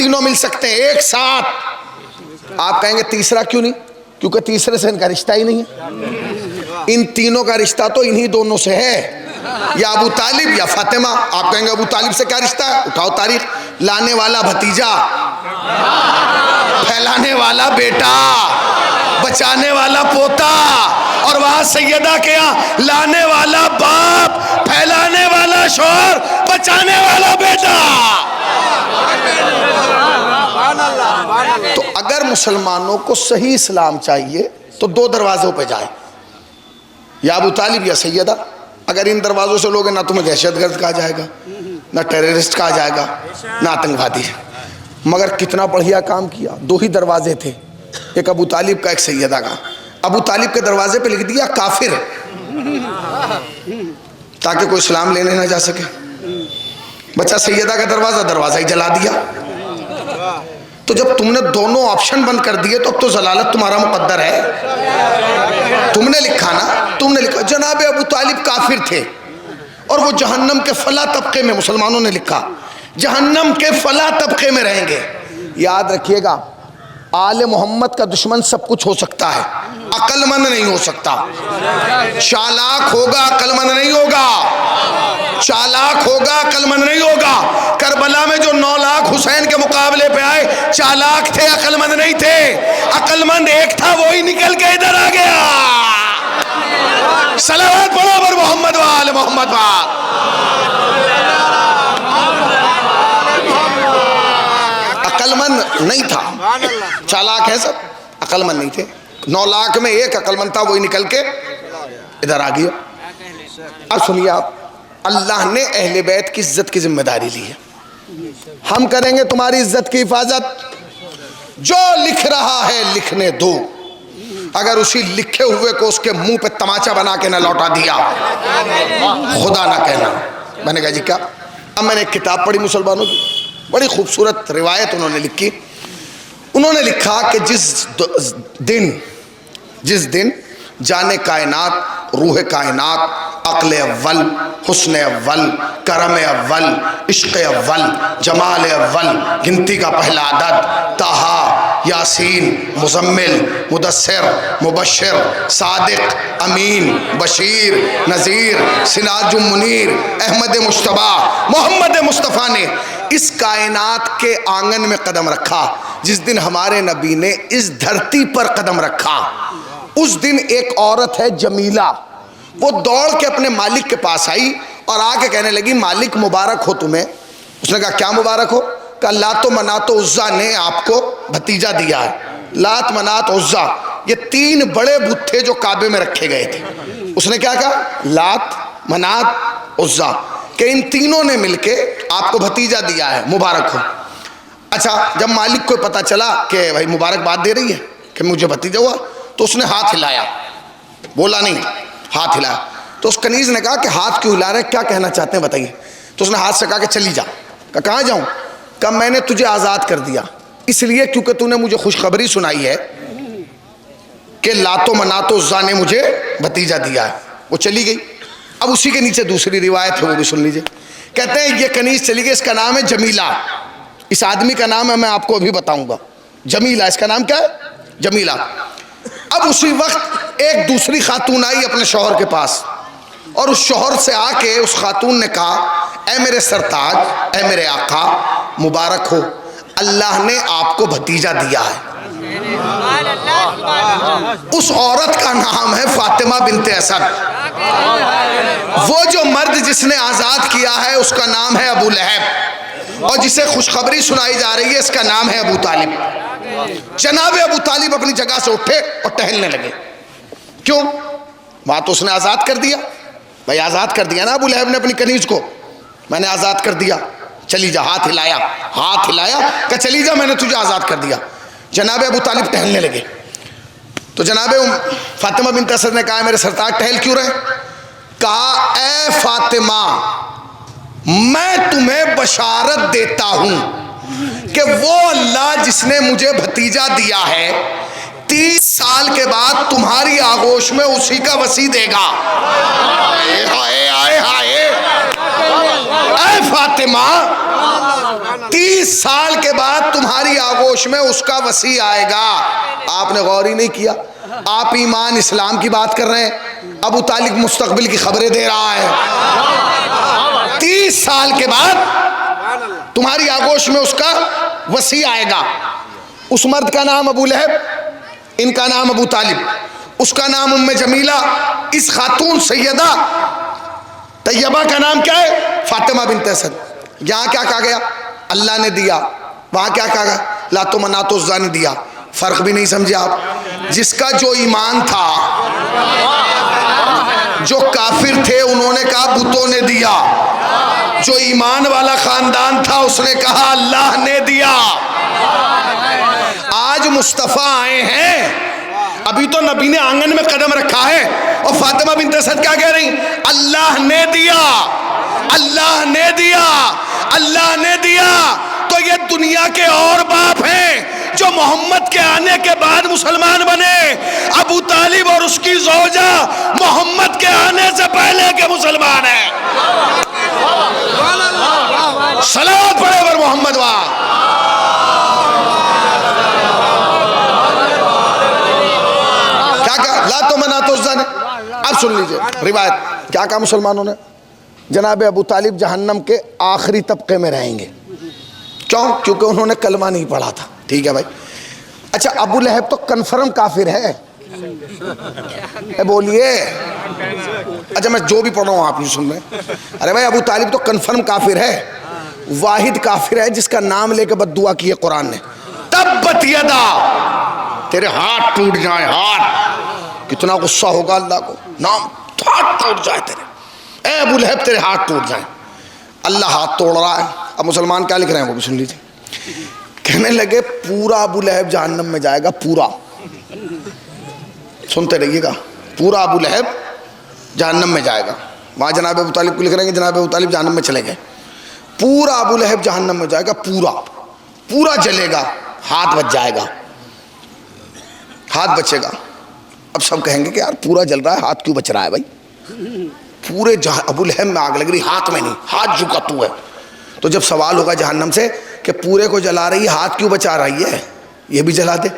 تینوں مل سکتے ہیں ایک ساتھ. آپ کہیں گے تیسرا کیوں نہیں؟ کیونکہ تیسرے سے ان کا رشتہ ہی نہیں ہے. ان تینوں کا رشتہ تو انہی دونوں سے ہے, یا ابو طالب یا فاطمہ. آپ کہیں گے ابو طالب سے کیا رشتہ ہے؟ اٹھاؤ تاریخ. لانے والا بھتیجا, پھیلانے والا بیٹا, بچانے والا پوتا, اور وہاں سیدہ کے یہاں لانے والا باپ, پھیلانے والا شوہر, بچانے والا بیٹا. تو اگر مسلمانوں کو صحیح اسلام چاہیے تو دو دروازوں پہ جائے, یا ابو طالب یا سیدہ. اگر ان دروازوں سے لوگ نہ تمہیں دہشت گرد کہا جائے گا, نہ ٹیررسٹ کہا جائے گا, نہ آتنکوادی. مگر کتنا بڑھیا کام کیا. دو ہی دروازے تھے, ایک ابو طالب کا, ایک سیدہ کا. ابو طالب کے دروازے پہ لکھ دیا کافر, تاکہ کوئی اسلام لینے نہ جا سکے. بچہ سیدہ کا دروازہ ہی جلا دیا. تو جب تم نے دونوں آپشن بند کر دیے تو اب تو ضلالت تمہارا مقدر ہے. تم نے لکھا نا, تم نے لکھا جناب ابو طالب کافر تھے اور وہ جہنم کے فلاں طبقے میں, مسلمانوں نے لکھا جہنم کے فلاں طبقے میں رہیں گے. یاد رکھیے گا, آل محمد کا دشمن سب کچھ ہو سکتا ہے, عقل مند نہیں ہو سکتا. چالاک ہوگا, عقل مند نہیں ہوگا. چالاک ہوگا, عقل مند نہیں ہوگا. کربلا میں جو 9 لاکھ حسین کے مقابلے پہ آئے, چالاک تھے, عقل مند نہیں تھے. عقل مند ایک تھا, وہی نکل کے ادھر آ گیا. صلوات پڑھو پر محمد و آل محمد. عقل مند نہیں تھا, چالاک ہے سب, عقل مند نہیں تھے. 9 لاکھ میں ایک عقل مند تھا, وہی نکل کے ادھر آ گیا. اب سنیے آپ, اللہ نے اہل بیت کی عزت کی ذمہ داری لی ہے. ہم کریں گے تمہاری عزت کی حفاظت. جو لکھ رہا ہے لکھنے دو. اگر اسی لکھے ہوئے کو اس کے منہ پہ تماچا بنا کے نہ لوٹا دیا, خدا نہ کہنا. میں نے کہا جی کیا؟ اب میں نے ایک کتاب پڑھی مسلمانوں کی, بڑی خوبصورت روایت انہوں نے لکھی. انہوں نے لکھا کہ جس دن جان کائنات, روح کائنات, عقل اول, حسن اول, کرم اول, عشق اول, جمال اول, گنتی کا پہلا عدد, طٰہٰ, یاسین, مزمل, مدثر, مبشر, صادق, امین, بشیر, نذیر, سراج منیر, احمد مجتبیٰ, محمد مصطفیٰ نے اس کائنات کے آنگن میں قدم رکھا. جس دن ہمارے نبی نے اس دھرتی پر قدم رکھا, اس دن ایک عورت ہے جمیلہ, وہ دوڑ کے اپنے مالک کے پاس آئی اور آ کے کہنے لگی مالک مبارک ہو تمہیں. اس نے کہا کیا مبارک ہو؟ کہا لات و منات و عزا نے آپ کو بھتیجا دیا ہے. لات, منات, عزا, یہ 3 بڑے بت تھے جو کعبے میں رکھے گئے تھے. اس نے کیا کہا؟ لات, منات, عزا, کہ ان تینوں نے مل کے آپ کو بھتیجا دیا ہے, مبارک ہو. اچھا, جب مالک کو پتا چلا کہ بھائی مبارک بات دے رہی ہے کہ مجھے بھتیجا ہوا, تو اس نے ہاتھ ہلایا, بولا نہیں, ہاتھ ہلایا. تو اس کنیز نے کہا کہ ہاتھ کیوں ہلا رہے, کیا کہنا چاہتے ہیں بتائیے. تو اس نے ہاتھ سے کہا کہ چلی جا. کہا کہاں جاؤں؟ کہا میں نے تجھے آزاد کر دیا اس لیے کیونکہ تو نے مجھے خوشخبری سنائی ہے کہ لات و منات و عزا نے مجھے بھتیجا دیا ہے. وہ چلی گئی. اب اسی کے نیچے دوسری روایت ہے, وہ بھی سن لیجئے. کہتے ہیں یہ کنیز چلی گئی, اس کا نام ہے جمیلہ. اس آدمی کا نام ہے, میں آپ کو ابھی بتاؤں گا, جمیلہ. اس کا نام کیا ہے؟ جمیلہ. اب اسی وقت ایک دوسری خاتون آئی اپنے شوہر کے پاس, اور اس شوہر سے آ کے اس خاتون نے کہا اے میرے سرتاج, اے میرے آقا, مبارک ہو, اللہ نے آپ کو بھتیجا دیا ہے. اس عورت کا نام ہے فاطمہ بنت اسد. وہ جو مرد جس نے آزاد کیا ہے اس کا نام ہے ابو لہب, اور جسے خوشخبری سنائی جا رہی ہے اس کا نام ہے ابو طالب. جناب ابو طالب اپنی جگہ سے اٹھے اور ٹہلنے لگے. کیوں؟ وہاں تو اس نے آزاد کر دیا. بھائی آزاد کر دیا نا ابو لہب نے اپنی کنیز کو, میں نے آزاد کر دیا, چلی جا. ہاتھ ہلایا, ہاتھ ہلایا, کہ چلی جا, میں نے تجھے آزاد کر دیا. جناب ابو طالب ٹہلنے لگے. تو جناب فاطمہ بنت اسد نے کہا میرے سرتاج ٹہل کیوں رہے؟ کہا اے فاطمہ, میں تمہیں بشارت دیتا ہوں کہ وہ اللہ جس نے مجھے بھتیجا دیا ہے 30 سال کے بعد تمہاری آغوش میں اسی کا وسیع دے گا. اے فاطمہ, 30 سال کے بعد تمہاری آغوش میں اس کا وسیع آئے گا. آپ نے غور ہی نہیں کیا. آپ ایمان اسلام کی بات کر رہے ہیں, ابو طالب مستقبل کی خبریں دے رہا ہے. 30 سال کے بعد تمہاری آغوش میں اس کا وسیع آئے گا. اس مرد کا نام ابو لہب, ان کا نام ابو طالب, اس کا نام ام جمیلہ, اس خاتون سیدہ طیبہ کا نام کیا ہے؟ فاطمہ بنت اسد. یہاں کیا کہا گیا؟ اللہ نے دیا. وہاں کیا کہا گیا؟ لات و منات و عزا نے دیا. فرق بھی نہیں سمجھے آپ. جس کا جو ایمان تھا, جو کافر تھے انہوں نے کہا بتوں نے دیا, جو ایمان والا خاندان تھا اس نے کہا اللہ نے دیا. آج مصطفیٰ آئے ہیں, ابھی تو نبی نے آنگن میں قدم رکھا ہے اور فاطمہ بنت اسد کیا کہہ رہی؟ اللہ نے دیا, اللہ نے دیا, اللہ نے دیا. تو یہ دنیا کے اور باپ ہیں جو محمد کے آنے کے بعد مسلمان بنے. ابو طالب اور اس کی زوجہ محمد کے آنے سے پہلے کے مسلمان ہیں. صلوات پڑھے پر محمد وہاں. کیا کہا؟ لا تو منا تو زن. اب سن لیجئے روایت کیا کہا مسلمانوں نے؟ جناب ابو طالب جہنم کے آخری طبقے میں رہیں گے. کیوں؟ کیونکہ انہوں نے کلمہ نہیں پڑھا تھا. ٹھیک ہے بھائی. اچھا ابو لہب تو کنفرم کافر ہے, بولیے. اچھا میں جو بھی پڑھ رہا ہوں آپ نہیں سن رہے. ارے بھائی ابو طالب تو کنفرم کافر ہے. واحد کافر ہے جس کا نام لے کے بد دعا کی ہے قرآن نے. تبت یدا, تیرے ہاتھ ٹوٹ جائیں. ہاتھ کتنا غصہ ہوگا اللہ کو, نام ہاتھ ٹوٹ جائے تیرے, اے ابو لہب تیرے ہاتھ ٹوٹ جائیں. اللہ ہاتھ توڑ رہا ہے. اب مسلمان کیا لکھ رہے ہیں وہ بھی سن لیجیے. کہنے لگے پورا ابو لہب جہنم میں جائے گا, پورا. سنتے رہیے گا, پورا ابو لہب جہنم میں جائے گا. وہاں جناب ابو طالب کو لکھ رہے ہیں کہ جناب ابو طالب جہنم میں چلے گئے. پورا ابو لہب جہنم میں جائے گا, پورا پورا جلے گا. ہاتھ بچ جائے گا, ہاتھ بچے گا. اب سب کہیں گے کہ یار پورا جل رہا ہے, ہاتھ کیوں بچ رہا ہے بھائی؟ پورے ابو لہب میں آگ لگ رہی, ہاتھ میں نہیں, ہاتھ جھکا تو ہے. تو جب سوال ہوگا جہنم سے کہ پورے کو جلا رہی ہے, ہاتھ کیوں بچا رہی ہے, یہ بھی جلا دے,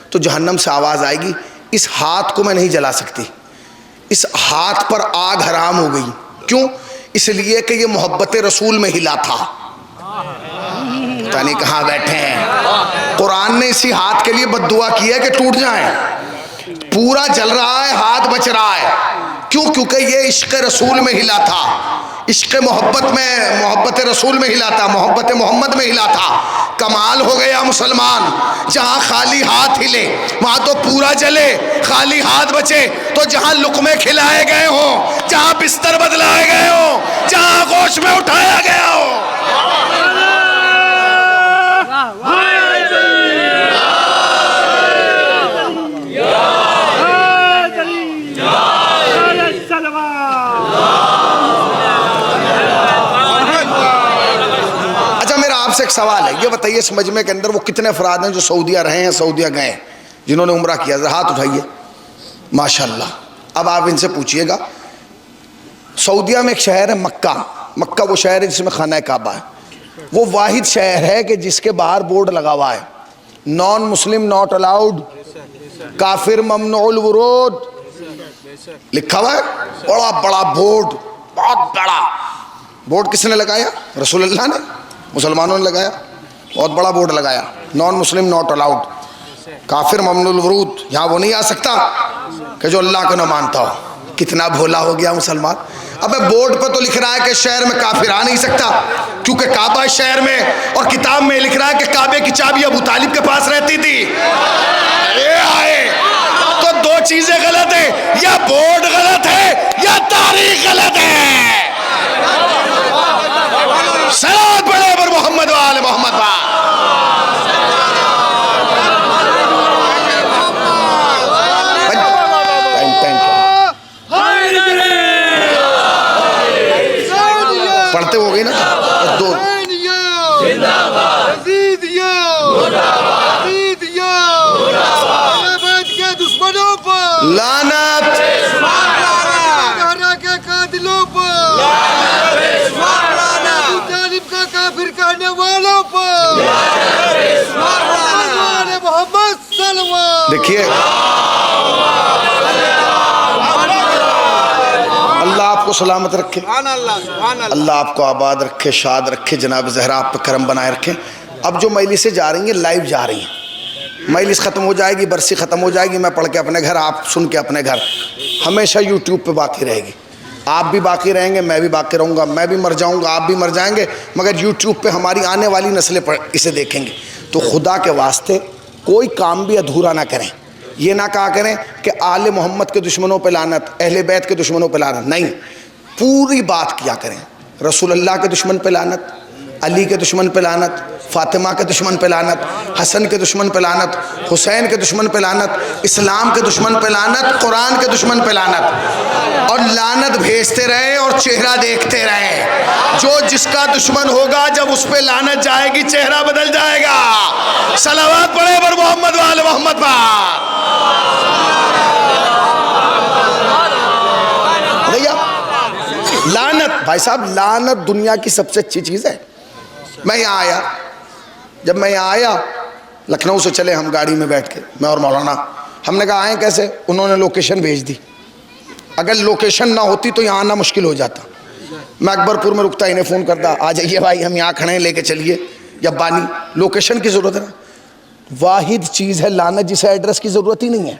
تو جہنم سے آواز آئے گی اس ہاتھ کو میں نہیں جلا سکتی, اس ہاتھ پر آگ حرام ہو گئی. کیوں؟ اس لیے کہ یہ محبت رسول میں ہلا تھا. پتہ نہیں کہاں بیٹھے ہیں. قرآن نے اسی ہاتھ کے لیے بد دعا کی ہے کہ ٹوٹ جائیں. پورا جل رہا ہے, ہاتھ بچ رہا ہے. کیوں؟ کیونکہ یہ عشق رسول میں ہلا تھا, عشق محبت میں, محبت رسول میں ہلا تھا, محبت محمد میں ہلا تھا. کمال ہو گیا مسلمان. جہاں خالی ہاتھ ہلے وہاں تو پورا جلے, خالی ہاتھ بچے تو جہاں لقمے کھلائے گئے ہوں, جہاں بستر بدلائے گئے ہوں, جہاں آغوش میں اٹھایا گیا ہو. سے ایک سوال ہے, یہ بتائیے اس مجمع کے اندر وہ کتنے افراد ہیں جو سعودیہ رہے ہیں, سعودیہ گئے ہیں, جنہوں نے عمرہ کیا؟ ذرا ہاتھ اٹھائیے. ماشاءاللہ. اب آپ ان سے پوچھئے گا, سعودیہ میں ایک شہر ہے مکہ. مکہ وہ شہر ہے جس میں خانہ کعبہ ہے. وہ واحد شہر ہے کہ جس کے باہر بورڈ لگا ہوا ہے نان مسلم ناٹ الاؤڈ, کافر ممنوع الورود لکھا ہوا ہے. بڑا بڑا بورڈ, بہت بڑا بورڈ. کس نے لگایا؟ رسول اللہ نے, مسلمانوں نے لگایا. بہت بڑا بورڈ لگایا, نان مسلم ناٹ الاؤڈ, کافر ممنوع الورود. یہاں وہ نہیں آ سکتا کہ جو اللہ کو نہ مانتا ہو. کتنا بھولا ہو گیا مسلمان. ابے بورڈ پہ تو لکھ رہا ہے کہ شہر میں کافر آ نہیں سکتا کیونکہ کعبہ ہے شہر میں, اور کتاب میں لکھ رہا ہے کہ کعبے کی چابی ابو طالب کے پاس رہتی تھی. یہ آئے تو دو چیزیں غلط ہیں, یا بورڈ غلط ہے یا تاریخ غلط ہے. صلوات پڑھے پر محمد و آل محمد. پڑھتے ہو گئے نا دو. لعنت کے قاتلوں پر, ابو طالب کا کافر کرنے والوں پر. دیکھیے اللہ آپ کو سلامت رکھے، اللہ آپ کو آباد رکھے، شاد رکھے، جناب زہرا آپ پہ کرم بنائے رکھے۔ اب جو مجلسیں جا رہی ہیں لائیو جا رہی ہیں، مجلس ختم ہو جائے گی، برسی ختم ہو جائے گی، میں پڑھ کے اپنے گھر، آپ سن کے اپنے گھر، ہمیشہ یوٹیوب پہ باقی رہے گی۔ آپ بھی باقی رہیں گے، میں بھی باقی رہوں گا، میں بھی مر جاؤں گا، آپ بھی مر جائیں گے، مگر یوٹیوب پہ ہماری آنے والی نسلیں اسے دیکھیں گی۔ تو خدا کے واسطے کوئی کام بھی ادھورا نہ کریں، یہ نہ کہا کریں کہ آل محمد کے دشمنوں پہ لعنت، اہل بیت کے دشمنوں پہ لعنت، نہیں، پوری بات کیا کریں۔ رسول اللہ کے دشمن پہ لعنت، علی کے دشمن پہ لعنت، فاطمہ کے دشمن پہ لعنت، حسن کے دشمن پہ لعنت، حسین کے دشمن پہ لعنت، اسلام کے دشمن پہ لعنت، قرآن کے دشمن پہ لعنت، اور لعنت بھیجتے رہیں اور چہرہ دیکھتے رہیں۔ جو جس کا دشمن ہوگا جب اس پہ لعنت جائے گی چہرہ بدل جائے گا۔ صلوات پڑھے پر محمد وآل محمد پر۔ لعنت بھائی صاحب، لعنت دنیا کی سب سے اچھی چیز ہے۔ میں یہاں آیا، جب میں یہاں آیا لکھنؤ سے چلے ہم گاڑی میں بیٹھ کے، میں اور مولانا، ہم نے کہا آئیں کیسے؟ انہوں نے لوکیشن بھیج دی، اگر لوکیشن نہ ہوتی تو یہاں آنا مشکل ہو جاتا۔ میں اکبر پور میں رکتا، انہیں فون کرتا، آ جائیے بھائی ہم یہاں کھڑے ہیں، لے کے چلیے، یا بانی لوکیشن کی ضرورت ہے نا۔ واحد چیز ہے لعنت جسے ایڈریس کی ضرورت ہی نہیں ہے۔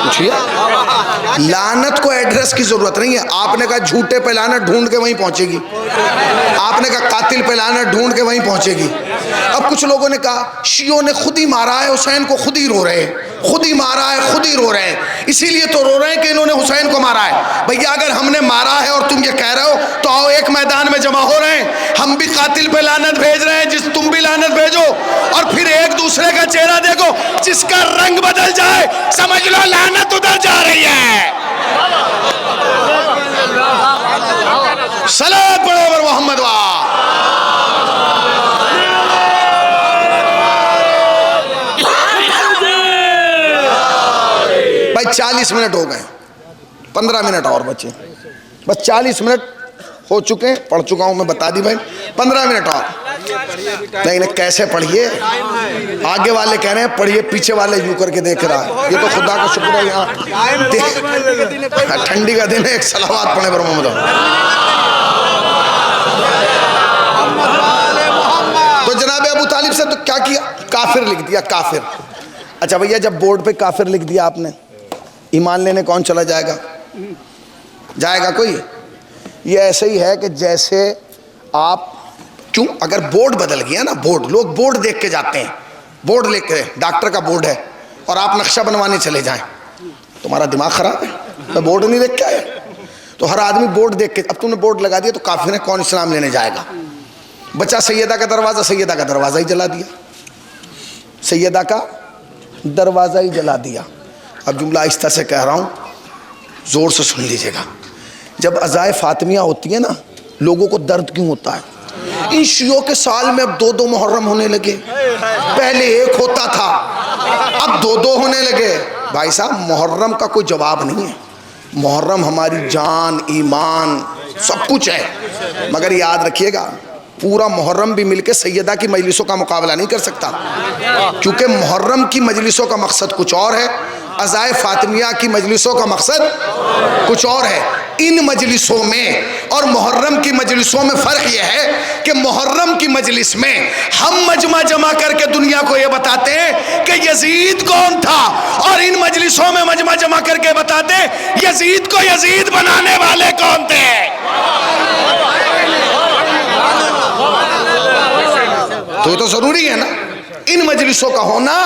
پوچھئے، لعنت کو ایڈریس کی ضرورت نہیں ہے۔ آپ نے کہا جھوٹے پہ لعنت ڈھونڈ کے وہیں پہنچے گی، آپ نے کہا قاتل پہ لعنت ڈھونڈ کے وہیں پہنچے گی۔ اب کچھ لوگوں نے کہا شیعوں نے خود ہی مارا ہے حسین کو، خود ہی رو رہے ہیں، خود ہی مارا ہے، خود ہی رو رہے ہیں، اسی لیے تو رو رہے ہیں کہ انہوں نے حسین کو مارا ہے۔ بھئی اگر ہم نے مارا ہے اور تم یہ کہہ رہے ہو تو آؤ ایک میدان میں جمع ہو رہے ہیں، ہم بھی قاتل پہ لعنت بھیج رہے ہیں، جس تم بھی لعنت بھیجو، اور پھر ایک دوسرے کا چہرہ دیکھو، جس کا رنگ بدل جائے سمجھ لو لعنت ادھر جا رہی ہے۔ صلوات پڑھو پر محمد بھائی 40 منٹ ہو گئے، 15 منٹ اور بچے، بس 40 منٹ ہو چکے، پڑھ چکا ہوں میں، بتا دی بھائی، 15 منٹ اور۔ نہیں نہیں کیسے پڑھیے، آگے والے کہہ رہے ہیں پڑھیے، پیچھے والے یوں کر کے دیکھ رہا ہے، یہ تو خدا کا شکر ہے یہاں ٹھنڈی کا دن ہے، ایک صلوات پڑھے پر محمد۔ تو جناب ابو طالب سے تو کیا کیا؟ کافر لکھ دیا، کافر۔ اچھا بھیا جب بورڈ پہ کافر لکھ دیا آپ نے، ایمان لینے کون چلا جائے گا؟ جائے گا کوئی؟ یہ ایسے ہی ہے کہ جیسے آپ، کیوں اگر بورڈ بدل گیا نا، بورڈ، لوگ بورڈ دیکھ کے جاتے ہیں، بورڈ لے کے، ڈاکٹر کا بورڈ ہے اور آپ نقشہ بنوانے چلے جائیں، تمہارا دماغ خراب ہے، میں بورڈ نہیں دیکھ کے آیا۔ تو ہر آدمی بورڈ دیکھ کے، اب تم نے بورڈ لگا دیا تو کافر ہے، کون اسلام لینے جائے گا؟ بچہ سیدہ کا دروازہ، سیدہ کا دروازہ ہی جلا دیا، سیدہ کا دروازہ ہی جلا دیا۔ اب جملہ آہستہ سے کہہ رہا ہوں، زور سے سن لیجیے گا۔ جب عزائے فاطمیہ ہوتی ہے نا، لوگوں کو درد کیوں ہوتا ہے؟ ان شیعوں کے سال میں اب 2 محرم ہونے لگے، پہلے 1 ہوتا تھا، اب 2 ہونے لگے۔ بھائی صاحب محرم کا کوئی جواب نہیں ہے، محرم ہماری جان، ایمان، سب کچھ ہے، مگر یاد رکھیے گا پورا محرم بھی مل کے سیدہ کی مجلسوں کا مقابلہ نہیں کر سکتا، کیونکہ محرم کی مجلسوں کا مقصد کچھ اور ہے، عزائے فاطمیہ کی مجلسوں کا مقصد کچھ اور ہے۔ ان مجلسوں میں اور محرم کی مجلسوں میں فرق یہ ہے کہ محرم کی مجلس میں ہم مجمع جمع کر کے دنیا کو یہ بتاتے ہیں کہ یزید کون تھا، اور ان مجلسوں میں مجمع جمع کر کے بتاتے ہیں یزید کو یزید بنانے والے کون تھے۔ تو یہ تو ضروری ہے نا، ان مجلسوں کا ہونا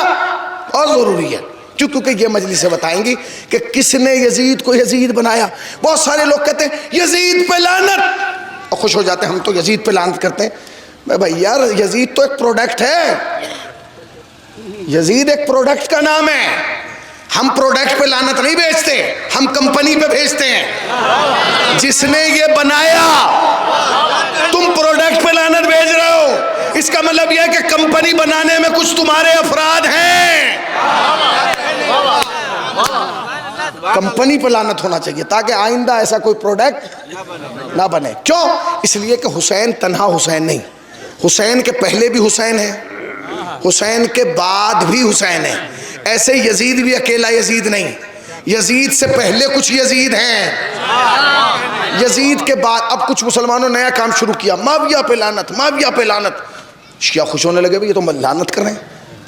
اور ضروری ہے، کیونکہ یہ مجلسیں بتائیں گی کہ کس نے یزید کو یزید بنایا۔ بہت سارے لوگ کہتے ہیں یزید پہ لعنت، اور خوش ہو جاتے ہیں ہم تو یزید پہ لعنت کرتے ہیں۔ میں بھائی یار یزید تو ایک پروڈکٹ ہے، یزید ایک پروڈکٹ کا نام ہے، ہم پروڈکٹ پہ لعنت نہیں بھیجتے، ہم کمپنی پہ بھیجتے ہیں جس نے یہ بنایا۔ تم پروڈکٹ پہ لعنت بھیج رہے ہو، اس کا مطلب یہ ہے کہ کمپنی بنانے میں کچھ تمہارے افراد ہیں۔ کمپنی پہ لعنت ہونا چاہیے تاکہ آئندہ ایسا کوئی پروڈکٹ نہ بنے۔ کیوں؟ اس لیے کہ حسین تنہا حسین نہیں، حسین کے پہلے بھی حسین ہے، حسین کے بعد بھی حسین ہے. ایسے یزید بھی اکیلا یزید نہیں، یزید سے پہلے کچھ یزید ہیں، یزید کے بعد. اب کچھ مسلمانوں نیا کام شروع کیا، معاویہ پہ لعنت، معاویہ پہ لعنت. شیعہ خوش ہونے لگے یہ تو لعنت کر رہے ہیں.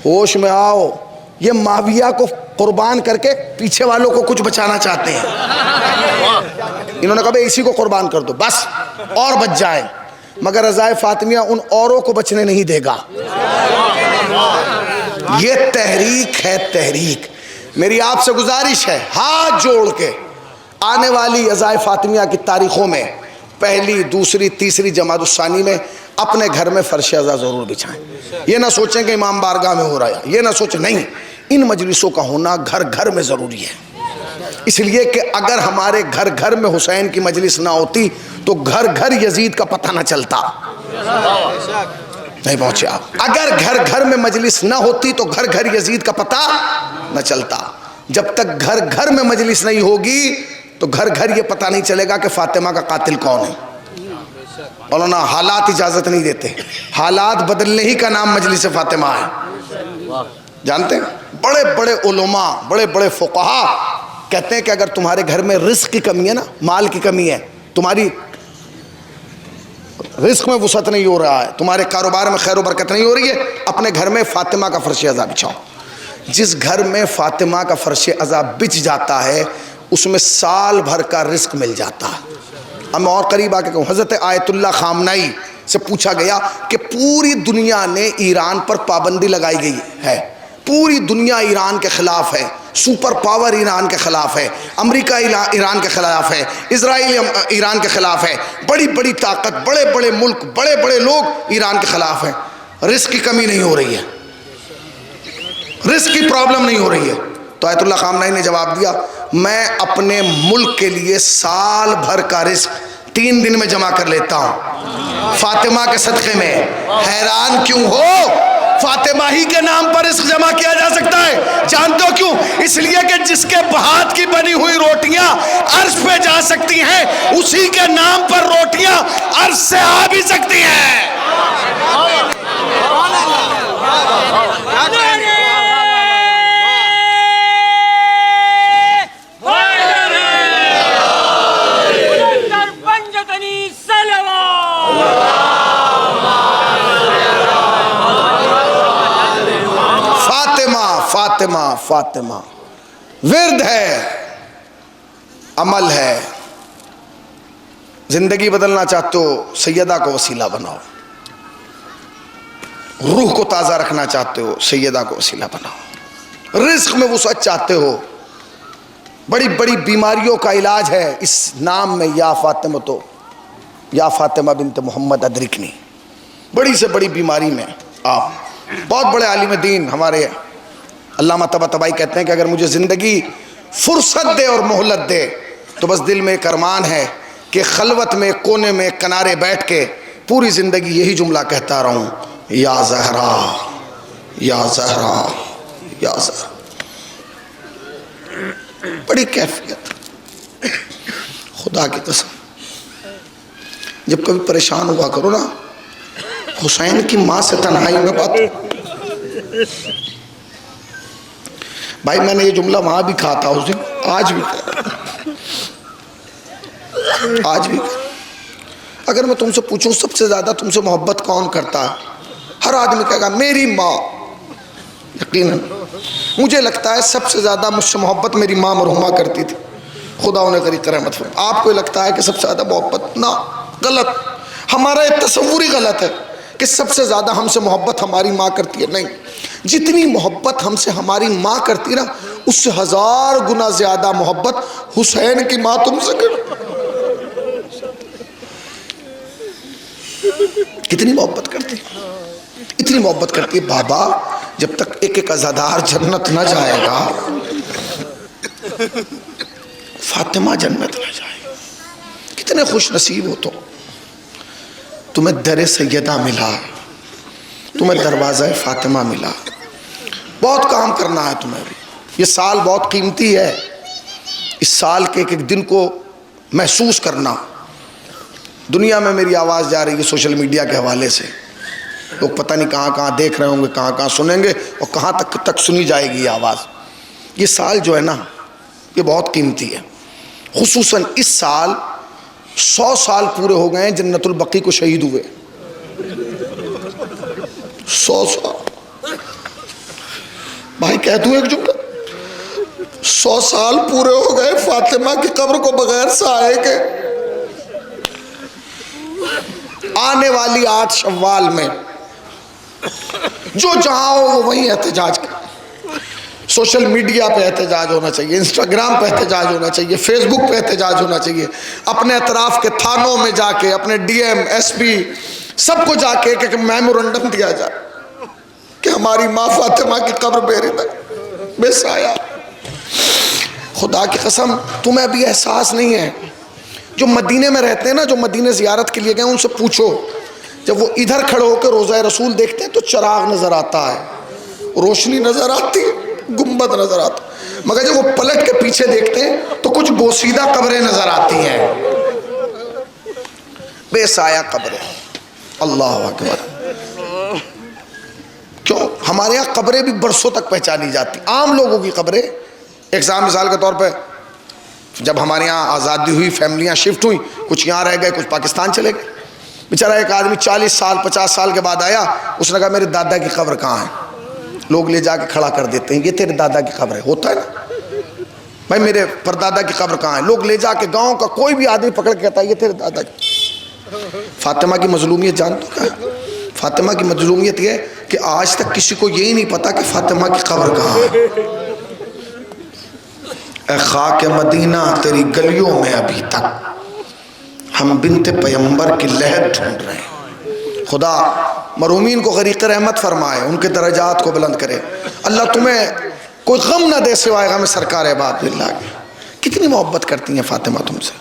ہوش میں آؤ، یہ معاویہ کو قربان کر کے پیچھے والوں کو کچھ بچانا چاہتے ہیں. انہوں نے کہا بھئی اسی کو قربان کر دو بس اور بچ جائیں، مگر رضائے فاطمیہ ان اوروں کو بچنے نہیں دے گا. یہ تحریک ہے، تحریک. میری آپ سے گزارش ہے، ہاتھ جوڑ کے آنے والی رضائے فاطمیہ کی تاریخوں میں پہلی، دوسری، تیسری جماعت الثانی میں اپنے گھر میں فرش ازا ضرور بچھائیں. یہ نہ سوچیں کہ امام بارگاہ میں ہو رہا ہے، یہ نہ سوچیں، نہیں، ان مجلسوں کا ہونا گھر گھر میں ضروری ہے. اس لیے کہ اگر ہمارے گھر گھر میں حسین کی مجلس نہ ہوتی تو گھر گھر یزید کا پتہ نہ چلتا. نہیں پہنچے آپ. اگر گھر گھر میں مجلس نہ ہوتی تو گھر گھر یزید کا پتہ نہ چلتا. جب تک گھر گھر میں مجلس نہیں ہوگی تو گھر گھر یہ پتہ نہیں چلے گا کہ فاطمہ کا قاتل کون ہے. مولانا حالات اجازت نہیں دیتے، حالات بدلنے ہی کا نام مجلس فاطمہ ہے. جانتے ہیں بڑے بڑے علماء، بڑے بڑے فقہا کہتے ہیں کہ اگر تمہارے گھر میں رزق کی کمی ہے نا، مال کی کمی ہے، تمہاری رزق میں وسعت نہیں ہو رہا ہے، تمہارے کاروبار میں خیر و برکت نہیں ہو رہی ہے، اپنے گھر میں فاطمہ کا فرش ازا بچھاؤ. جس گھر میں فاطمہ کا فرش ازا بچ جاتا ہے اس میں سال بھر کا رزق مل جاتا ہے. اب میں اور قریب آ کے کہوں، حضرت آیت اللہ خامنائی سے پوچھا گیا کہ پوری دنیا نے ایران پر پابندی لگائی گئی ہے، پوری دنیا ایران کے خلاف ہے، سپر پاور ایران کے خلاف ہے، امریکہ ایران کے خلاف ہے، اسرائیل ایران کے خلاف ہے، بڑی بڑی طاقت، بڑے بڑے ملک، بڑے بڑے لوگ ایران کے خلاف ہیں، رزق کی کمی نہیں ہو رہی ہے، رزق کی پرابلم نہیں ہو رہی ہے. تو آیت اللہ خامنائی نے جواب دیا، میں اپنے ملک کے لیے سال بھر کا رزق 3 دن میں جمع کر لیتا ہوں فاطمہ کے صدقے میں. حیران کیوں ہو؟ فاطمہ ہی کے نام پر رزق جمع کیا جا سکتا ہے. جانتے ہو کیوں؟ اس لیے کہ جس کے ہاتھ کی بنی ہوئی روٹیاں عرش پہ جا سکتی ہیں، اسی کے نام پر روٹیاں عرش سے آ بھی سکتی ہیں. فاطمہ فاطمہ ورد ہے، عمل ہے. زندگی بدلنا چاہتے ہو سیدہ کو وسیلہ بناؤ، روح کو تازہ رکھنا چاہتے ہو سیدہ کو وسیلہ بناؤ، رزق میں وسعت چاہتے ہو، بڑی بڑی بیماریوں کا علاج ہے اس نام میں، یا فاطمہ تو یا فاطمہ بنت محمد ادرکنی. بڑی سے بڑی بیماری میں آپ بہت بڑے عالم دین ہمارے علامہ طباطبائی کہتے ہیں کہ اگر مجھے زندگی فرصت دے اور مہلت دے تو بس دل میں ایک ارمان ہے کہ خلوت میں کونے میں کنارے بیٹھ کے پوری زندگی یہی جملہ کہتا رہوں، یا زہرا یا زہرا یا زہرا. بڑی کیفیت، خدا کی قسم. جب کبھی پریشان ہوا کرو نا، حسین کی ماں سے تنہائی میں بات. بھائی میں نے یہ جملہ وہاں بھی کہا تھا اس دن، آج بھی آج بھی. اگر میں تم سے پوچھوں سب سے زیادہ تم سے محبت کون کرتا ہے، ہر آدمی کہے گا میری ماں. یقیناً مجھے لگتا ہے سب سے زیادہ مجھ سے محبت میری ماں مرحومہ کرتی تھی، خدا انہیں طریقہ رحمت فرمائے. آپ کو لگتا ہے کہ سب سے زیادہ محبت؟ نہ، غلط. ہمارا ایک تصور ہی غلط ہے کہ سب سے زیادہ ہم سے محبت ہماری ماں کرتی ہے. نہیں، جتنی محبت ہم سے ہماری ماں کرتی نا، اس سے 1000 گنا زیادہ محبت حسین کی ماں تم سے کر. کتنی محبت کرتی، اتنی محبت کرتی ہے. بابا جب تک ایک ایک عزادار جنت نہ جائے گا، فاطمہ جنت نہ جائے گا. کتنے خوش نصیب ہو تمہیں در سیدہ ملا، تمہیں دروازہ فاطمہ ملا. بہت کام کرنا ہے تمہیں بھی. یہ سال بہت قیمتی ہے، اس سال کے ایک ایک دن کو محسوس کرنا. دنیا میں میری آواز جا رہی ہے سوشل میڈیا کے حوالے سے، لوگ پتہ نہیں کہاں کہاں دیکھ رہے ہوں گے، کہاں کہاں سنیں گے اور کہاں تک سنی جائے گی یہ آواز۔ یہ سال جو ہے نا یہ بہت قیمتی ہے، خصوصاً اس سال 100 سال پورے ہو گئے ہیں جنت البقیع کو شہید ہوئے۔ 100 سال بھائی کہہ دوں ایک جملہ، 100 سال پورے ہو گئے فاطمہ کی قبر کو بغیر سائے کے۔ آنے والی 8 شوال میں جو جہاں ہو وہ وہیں احتجاج کر، سوشل میڈیا پہ احتجاج ہونا چاہیے، انسٹاگرام پہ احتجاج ہونا چاہیے، فیس بک پہ احتجاج ہونا چاہیے، اپنے اطراف کے تھانوں میں جا کے اپنے ڈی ایم ایس پی سب کو جا کے ایک میمورنڈم دیا جائے کہ ہماری ماں فاطمہ کی قبر بے سایہ۔ خدا کی قسم تمہیں ابھی احساس نہیں ہے، جو مدینے میں رہتے ہیں نا، جو مدینے زیارت کے لیے گئے ان سے پوچھو، جب وہ ادھر کھڑے ہو کے روضہ رسول دیکھتے ہیں تو چراغ نظر آتا ہے، روشنی نظر آتی ہے، گنبد نظر آتا ہے، مگر جب وہ پلٹ کے پیچھے دیکھتے ہیں تو کچھ بوسیدہ قبریں نظر آتی ہیں، بے سایہ قبریں۔ اللہ اکبر۔ کیوں؟ ہمارے یہاں قبریں بھی برسوں تک پہچانی جاتی، عام لوگوں کی قبریں۔ ایک مثال کے طور پہ جب ہمارے یہاں آزادی ہوئی، فیملیاں شفٹ ہوئیں، کچھ یہاں رہ گئے، کچھ پاکستان چلے گئے۔ بیچارہ ایک آدمی 40 سال 50 سال کے بعد آیا، اس نے کہا میرے دادا کی قبر کہاں ہے؟ لوگ لے جا کے کھڑا کر دیتے ہیں، یہ تیرے دادا کی قبر ہے، ہوتا ہے نا بھائی، میرے پردادا کی قبر کہاں ہے؟ لوگ لے جا کے گاؤں کا کوئی بھی آدمی پکڑ کے کہتا ہے یہ تیرے دادا کی۔ فاطمہ کی مظلومیت جانتے ہو کیا ہے؟ فاطمہ کی مظلومیت یہ ہے کہ آج تک کسی کو یہی نہیں پتا کہ فاطمہ کی قبر کہاں ہے۔ اے خاک مدینہ تیری گلیوں میں ابھی تک ہم بنت پیغمبر کی لہر ڈھونڈ رہے ہیں۔ خدا مرحومین کو غریق رحمت فرمائے، ان کے درجات کو بلند کرے۔ اللہ تمہیں کوئی غم نہ دے سوائے غم سرکار عباد اللہ کی۔ کتنی محبت کرتی ہیں فاطمہ تم سے،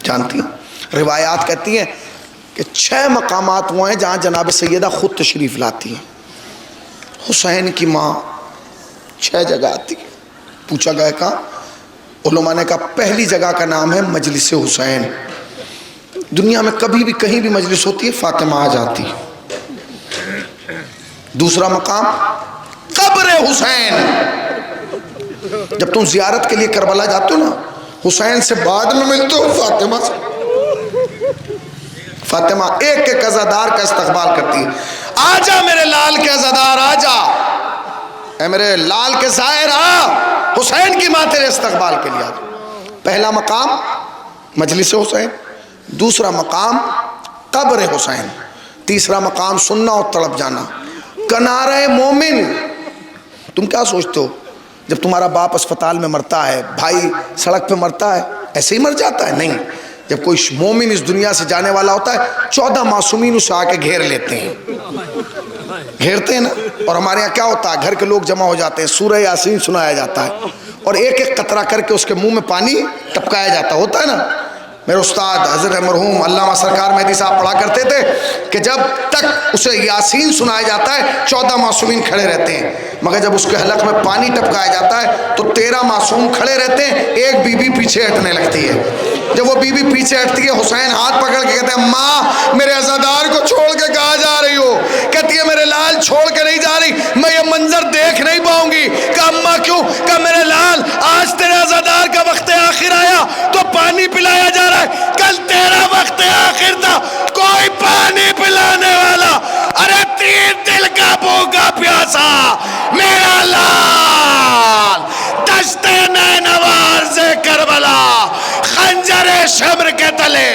جانتی ہیں؟ روایات کہتی ہیں کہ 6 مقامات وہ ہیں جہاں جناب سیدہ خود تشریف لاتی ہیں۔ حسین کی ماں 6 جگہ آتی ہے۔ پوچھا گیا کہاں؟ علماء نے کہا پہلی جگہ کا نام ہے مجلس حسین، دنیا میں کبھی بھی کہیں بھی مجلس ہوتی ہے فاطمہ آ جاتی ہے۔ دوسرا مقام قبر حسین، جب تم زیارت کے لیے کربلا جاتے ہو نا، حسین سے بعد میں ملتے ہو فاطمہ سے۔ فاطمہ ایک ایک عزادار کا استقبال کرتی ہے، آجا میرے لال کے عزادار آجا، اے میرے لال کے زائر آ، حسین کی ماں تیرے استقبال کے لیے آجا۔ پہلا مقام مجلس حسین، دوسرا مقام قبر حسین، تیسرا مقام سننا اور تڑپ جانا کنارہ مومن۔ تم کیا سوچتے ہو جب تمہارا باپ اسپتال میں مرتا ہے، بھائی سڑک پہ مرتا ہے، ایسے ہی مر جاتا ہے؟ نہیں، جب کوئی مومن اس دنیا سے جانے والا ہوتا ہے 14 معصومین اسے آ کے گھیر لیتے ہیں، گھیرتے ہیں نا۔ اور ہمارے یہاں کیا ہوتا ہے، گھر کے لوگ جمع ہو جاتے ہیں، سورہ یاسین سنایا جاتا ہے اور ایک ایک قطرہ کر کے اس کے منہ میں پانی ٹپکایا جاتا ہوتا ہے نا۔ میرے استاد حضرت مرحوم علامہ سرکار مہدی صاحب پڑھا کرتے تھے کہ جب تک اسے یاسین سنایا جاتا ہے 14 معصومین کھڑے رہتے ہیں، مگر جب اس کے حلق میں پانی ٹپکایا جاتا ہے تو 13 معصوم کھڑے رہتے ہیں، ایک بی بی پیچھے ہٹنے لگتی ہے۔ جب وہ بی بی پیچھے ہٹتی ہے، حسین ہاتھ پکڑ کے کہتے ہیں ماں میرے عزادار کو چھوڑ کے کہاں جا رہی ہو؟ کہتی ہے میرے لال چھوڑ کے نہیں جا رہی، میں یہ منظر دیکھ نہیں پاؤں گی۔ کہا اماں کیوں؟ کہا میرے لال آج تیرے عزادار کا وقت آخر آیا تو پانی پلایا جا رہا ہے، کل تیرا وقت آخر تھا، کوئی پانی پلانے والا، ارے 3 دل کا بھوکا پیاسا میرا لال، دشت نینوار سے کربلا، خنجر شمر کے تلے۔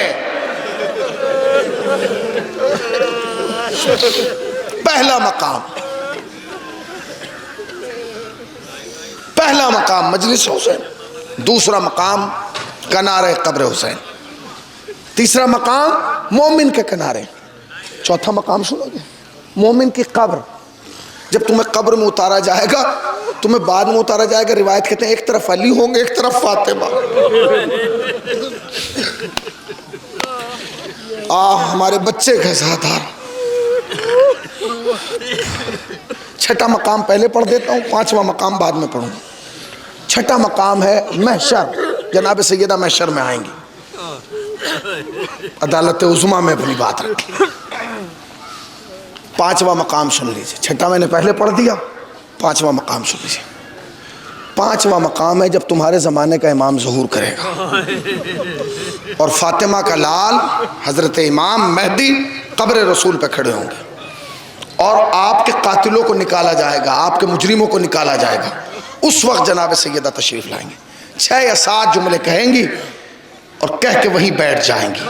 پہلا مقام مجلس حسین، دوسرا مقام کنارے قبر حسین، تیسرا مقام مومن کے کنارے، چوتھا مقام سنو گے مومن کی قبر۔ جب تمہیں قبر میں اتارا جائے گا، تمہیں بعد میں اتارا جائے گا، روایت کہتے ہیں ایک طرف علی ہوں گے ایک طرف فاطمہ۔ ہمارے بچے کے ساتھ چھٹا مقام پہلے پڑھ دیتا ہوں، 5واں مقام بعد میں پڑھوں گا۔ چھٹا مقام ہے محشر، جناب سیدہ محشر میں آئیں گی، عدالت عظمیٰ میں اپنی بات رکھیں۔ 5واں مقام سن لیجیے، 6 میں نے پہلے پڑھ دیا، 5واں مقام سن لیجیے۔ 5واں مقام ہے جب تمہارے زمانے کا امام ظہور کرے گا اور فاطمہ کا لال حضرت امام مہدی قبر رسول پہ کھڑے ہوں گے اور آپ کے قاتلوں کو نکالا جائے گا، آپ کے مجرموں کو نکالا جائے گا۔ اس وقت جناب سیدہ تشریف لائیں گے، 6 یا 7 جملے کہیں گی اور کہہ کے وہیں بیٹھ جائیں گی۔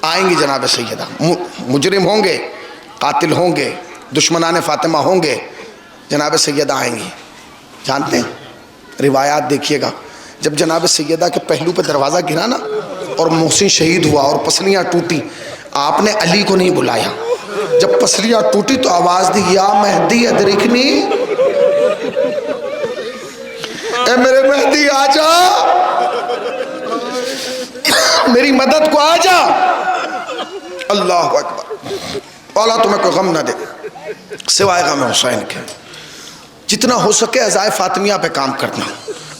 آئیں گی جناب سیدہ، مجرم ہوں گے، قاتل ہوں گے، دشمنان فاطمہ ہوں گے، جناب سیدہ آئیں گی۔ جانتے ہیں روایات دیکھیے گا، جب جناب سیدہ کے پہلو پہ دروازہ گرا نا اور محسن شہید ہوا اور پسلیاں ٹوٹی، آپ نے علی کو نہیں بلایا، جب پسلیاں ٹوٹی تو آواز دی، یا مہدی ادرکنی، اے میرے مہدی آ جا، میری مدد کو آ جا۔ اللہ اکبر۔ اولا تمہیں کوئی غم نہ دے سوائے غم حسین کے، جتنا ہو سکے عزائے فاطمیہ پہ کام کرنا۔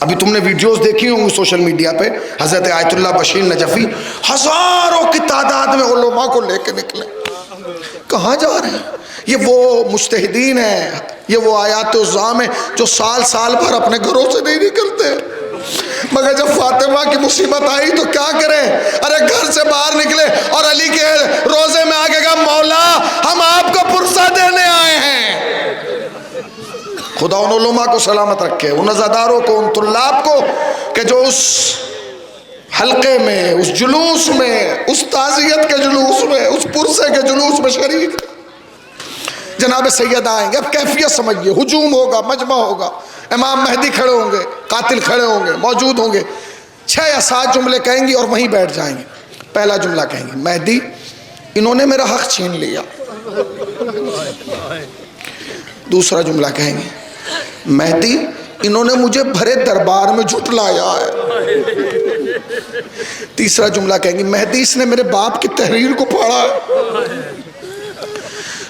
ابھی تم نے ویڈیوز دیکھی ہوں گی سوشل میڈیا پہ، حضرت آیت اللہ بشیر نجفی ہزاروں کی تعداد میں علماء کو لے کے نکلے۔ کہاں جا رہے ہیں؟ یہ وہ مجتہدین ہیں، یہ وہ آیات الزام ہیں جو سال سال بھر اپنے گھروں سے نہیں نکلتے، مگر جب فاطمہ کی مصیبت آئی تو کیا کریں؟ ارے گھر سے باہر نکلے اور علی کے روزے میں آگے کہا، مولا ہم آپ کو پرسہ دینے آئے ہیں۔ خدا ان علماء کو سلامت رکھے، ان عزاداروں کو، ان طلاب کو کہ جو اس حلقے میں، اس جلوس میں، اس تعزیت کے جلوس میں، اس پرسے کے جلوس میں شریک۔ جناب سید آئیں گے، اب کیفیت سمجھئے، ہجوم ہوگا، مجمع ہوگا، امام مہدی کھڑے ہوں گے، قاتل کھڑے ہوں گے، موجود ہوں گے، 6 یا 7 جملے کہیں گی اور وہیں بیٹھ جائیں گے۔ پہلا جملہ کہیں گے، مہدی انہوں نے میرا حق چھین لیا۔ دوسرا جملہ کہیں گے، مہدی انہوں نے مجھے بھرے دربار میں جھٹلایا ہے۔ تیسرا جملہ کہیں گے، مہدی اس نے میرے باپ کی تحریر کو پھاڑا ہے۔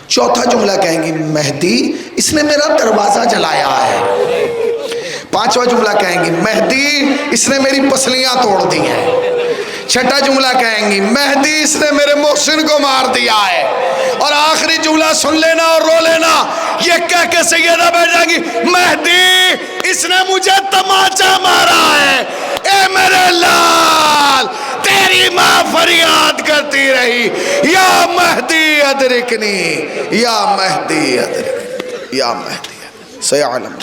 چوتھا جملہ کہیں گی، مہدی اس نے میرا دروازہ جلایا ہے۔ پانچواں جملہ کہیں گی، مہدی اس نے میری پسلیاں توڑ دی ہیں۔ چھٹا جملہ کہیں گی، مہدی اس نے میرے محسن کو مار دیا ہے۔ اور آخری جملہ سن لینا اور رو لینا، یہ کہہ کے سیدہ بیٹھ جائیں گی، مہدی اس نے مجھے تماچا مارا ہے۔ اے میرے لال، تیری ماں فریاد کرتی رہی، یا مہدی ادرکنی، یا مہدی ادرکنی، یا مہدی سیعلم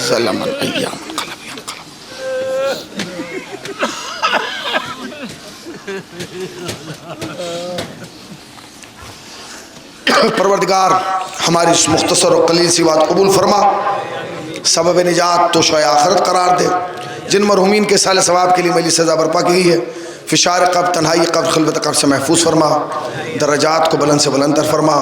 ظلم ایام انقلب۔ پروردگار ہماری اس مختصر اور قلیل سی بات قبول فرما، سبب نجات تو شوئے آخرت قرار دے، جن مرحومین کے سال ثواب کے لیے مجلس سزا برپا کی گئی ہے، فشار قبر، تنہائی قبر، خلوت قبر سے محفوظ فرما، درجات کو بلند سے بلند تر فرما۔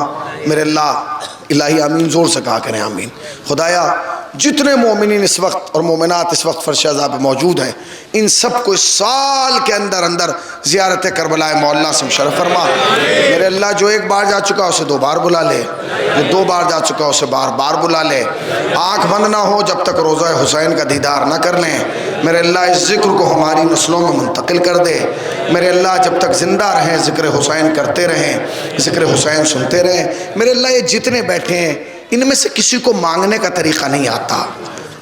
میرے اللہ، الہی آمین، زور سے کہا کریں آمین۔ خدایا جتنے مومنین اس وقت اور مومنات اس وقت فرش عذاب میں موجود ہیں، ان سب کو اس سال کے اندر اندر زیارت کربلا معلیٰ سے مشرف فرما۔ میرے اللہ، جو ایک بار جا چکا اسے 2 بار بلا لے، جو 2 بار جا چکا اسے بار بار بلا لے۔ آنکھ بند نہ ہو جب تک روضہ حسین کا دیدار نہ کر لیں۔ میرے اللہ، اس ذکر کو ہماری نسلوں میں منتقل کر دے۔ میرے اللہ، جب تک زندہ رہیں ذکر حسین کرتے رہیں، ذکر حسین سنتے رہیں۔ میرے اللہ، یہ جتنے بیٹھے ہیں ان میں سے کسی کو مانگنے کا طریقہ نہیں آتا،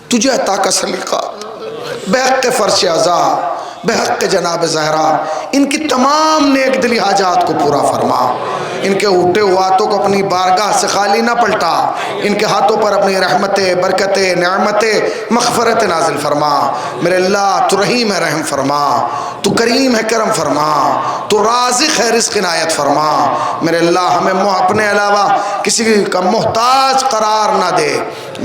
تجھے عطا کا سلیقہ، بحق فرش عزا، بحق جناب زہرا، ان کی تمام نیک دلی حاجات کو پورا فرما۔ ان کے اٹھے ہوئے ہاتھوں کو اپنی بارگاہ سے خالی نہ پلٹا، ان کے ہاتھوں پر اپنی رحمتیں، برکتیں، نعمتیں، مغفرت نازل فرما۔ میرے اللہ، تو رحیم ہے، رحم فرما، تو کریم ہے، کرم فرما، تو رازق ہے، رزق عنایت فرما۔ میرے اللہ، ہمیں اپنے علاوہ کسی کا محتاج قرار نہ دے۔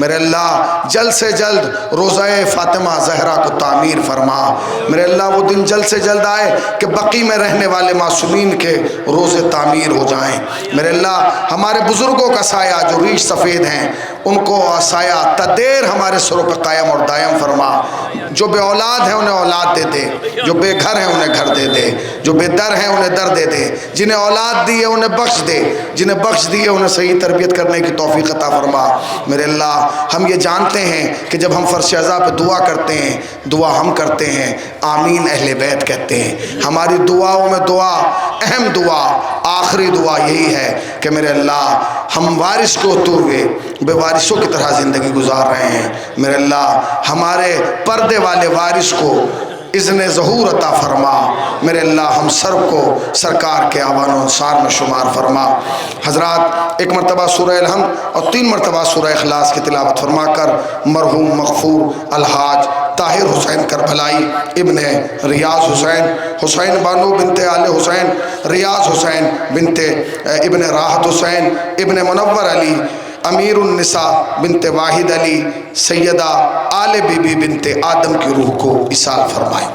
میرے اللہ، جلد سے جلد روضہ فاطمہ زہرا کو تعمیر فرما۔ میرے اللہ، وہ دن جلد سے جلد آئے کہ بقی میں رہنے والے معصومین کے روزے تعمیر ہو جائیں۔ میرے اللہ، ہمارے بزرگوں کا سایہ جو ریش سفید ہیں ان کو سایہ تدیر ہمارے سروں پہ قائم اور دائم فرما۔ جو بے اولاد ہیں انہیں اولاد دے دے، جو بے گھر ہیں انہیں گھر دے دے، جو بے در ہیں انہیں در دے دے، جنہیں اولاد دی ہے انہیں بخش دے، جنہیں بخش دی ہے انہیں صحیح تربیت کرنے کی توفیق عطا فرما۔ میرے اللہ، ہم یہ جانتے ہیں کہ جب ہم فرش ازا پہ دعا کرتے ہیں، دعا ہم کرتے ہیں آمین اہل بیت کہتے ہیں۔ ہماری دعاؤں میں دعا، اہم دعا، آخری دعا یہی ہے کہ میرے اللہ ہم وارث کو ہوتے ہوئے بے وارثوں کی طرح زندگی گزار رہے ہیں، میرے اللہ ہمارے پردے والے وارث کو اذن ظہور عطا فرما، میرے اللہ ہم سب کو سرکار کے آوان و انصار میں شمار فرما۔ حضرات ایک مرتبہ سورہ الحمد اور 3 مرتبہ سورہ اخلاص کی تلاوت فرما کر مرحوم مغفور الحاج طاہر حسین کربلائی ابن ریاض حسین، حسین بانو بنت آل حسین، ریاض حسین بنت ابن راحت حسین، ابن منور علی، امیر النساء بنت واحد علی، سیدہ آل بی بی بنت آدم کی روح کو اصال فرمائے۔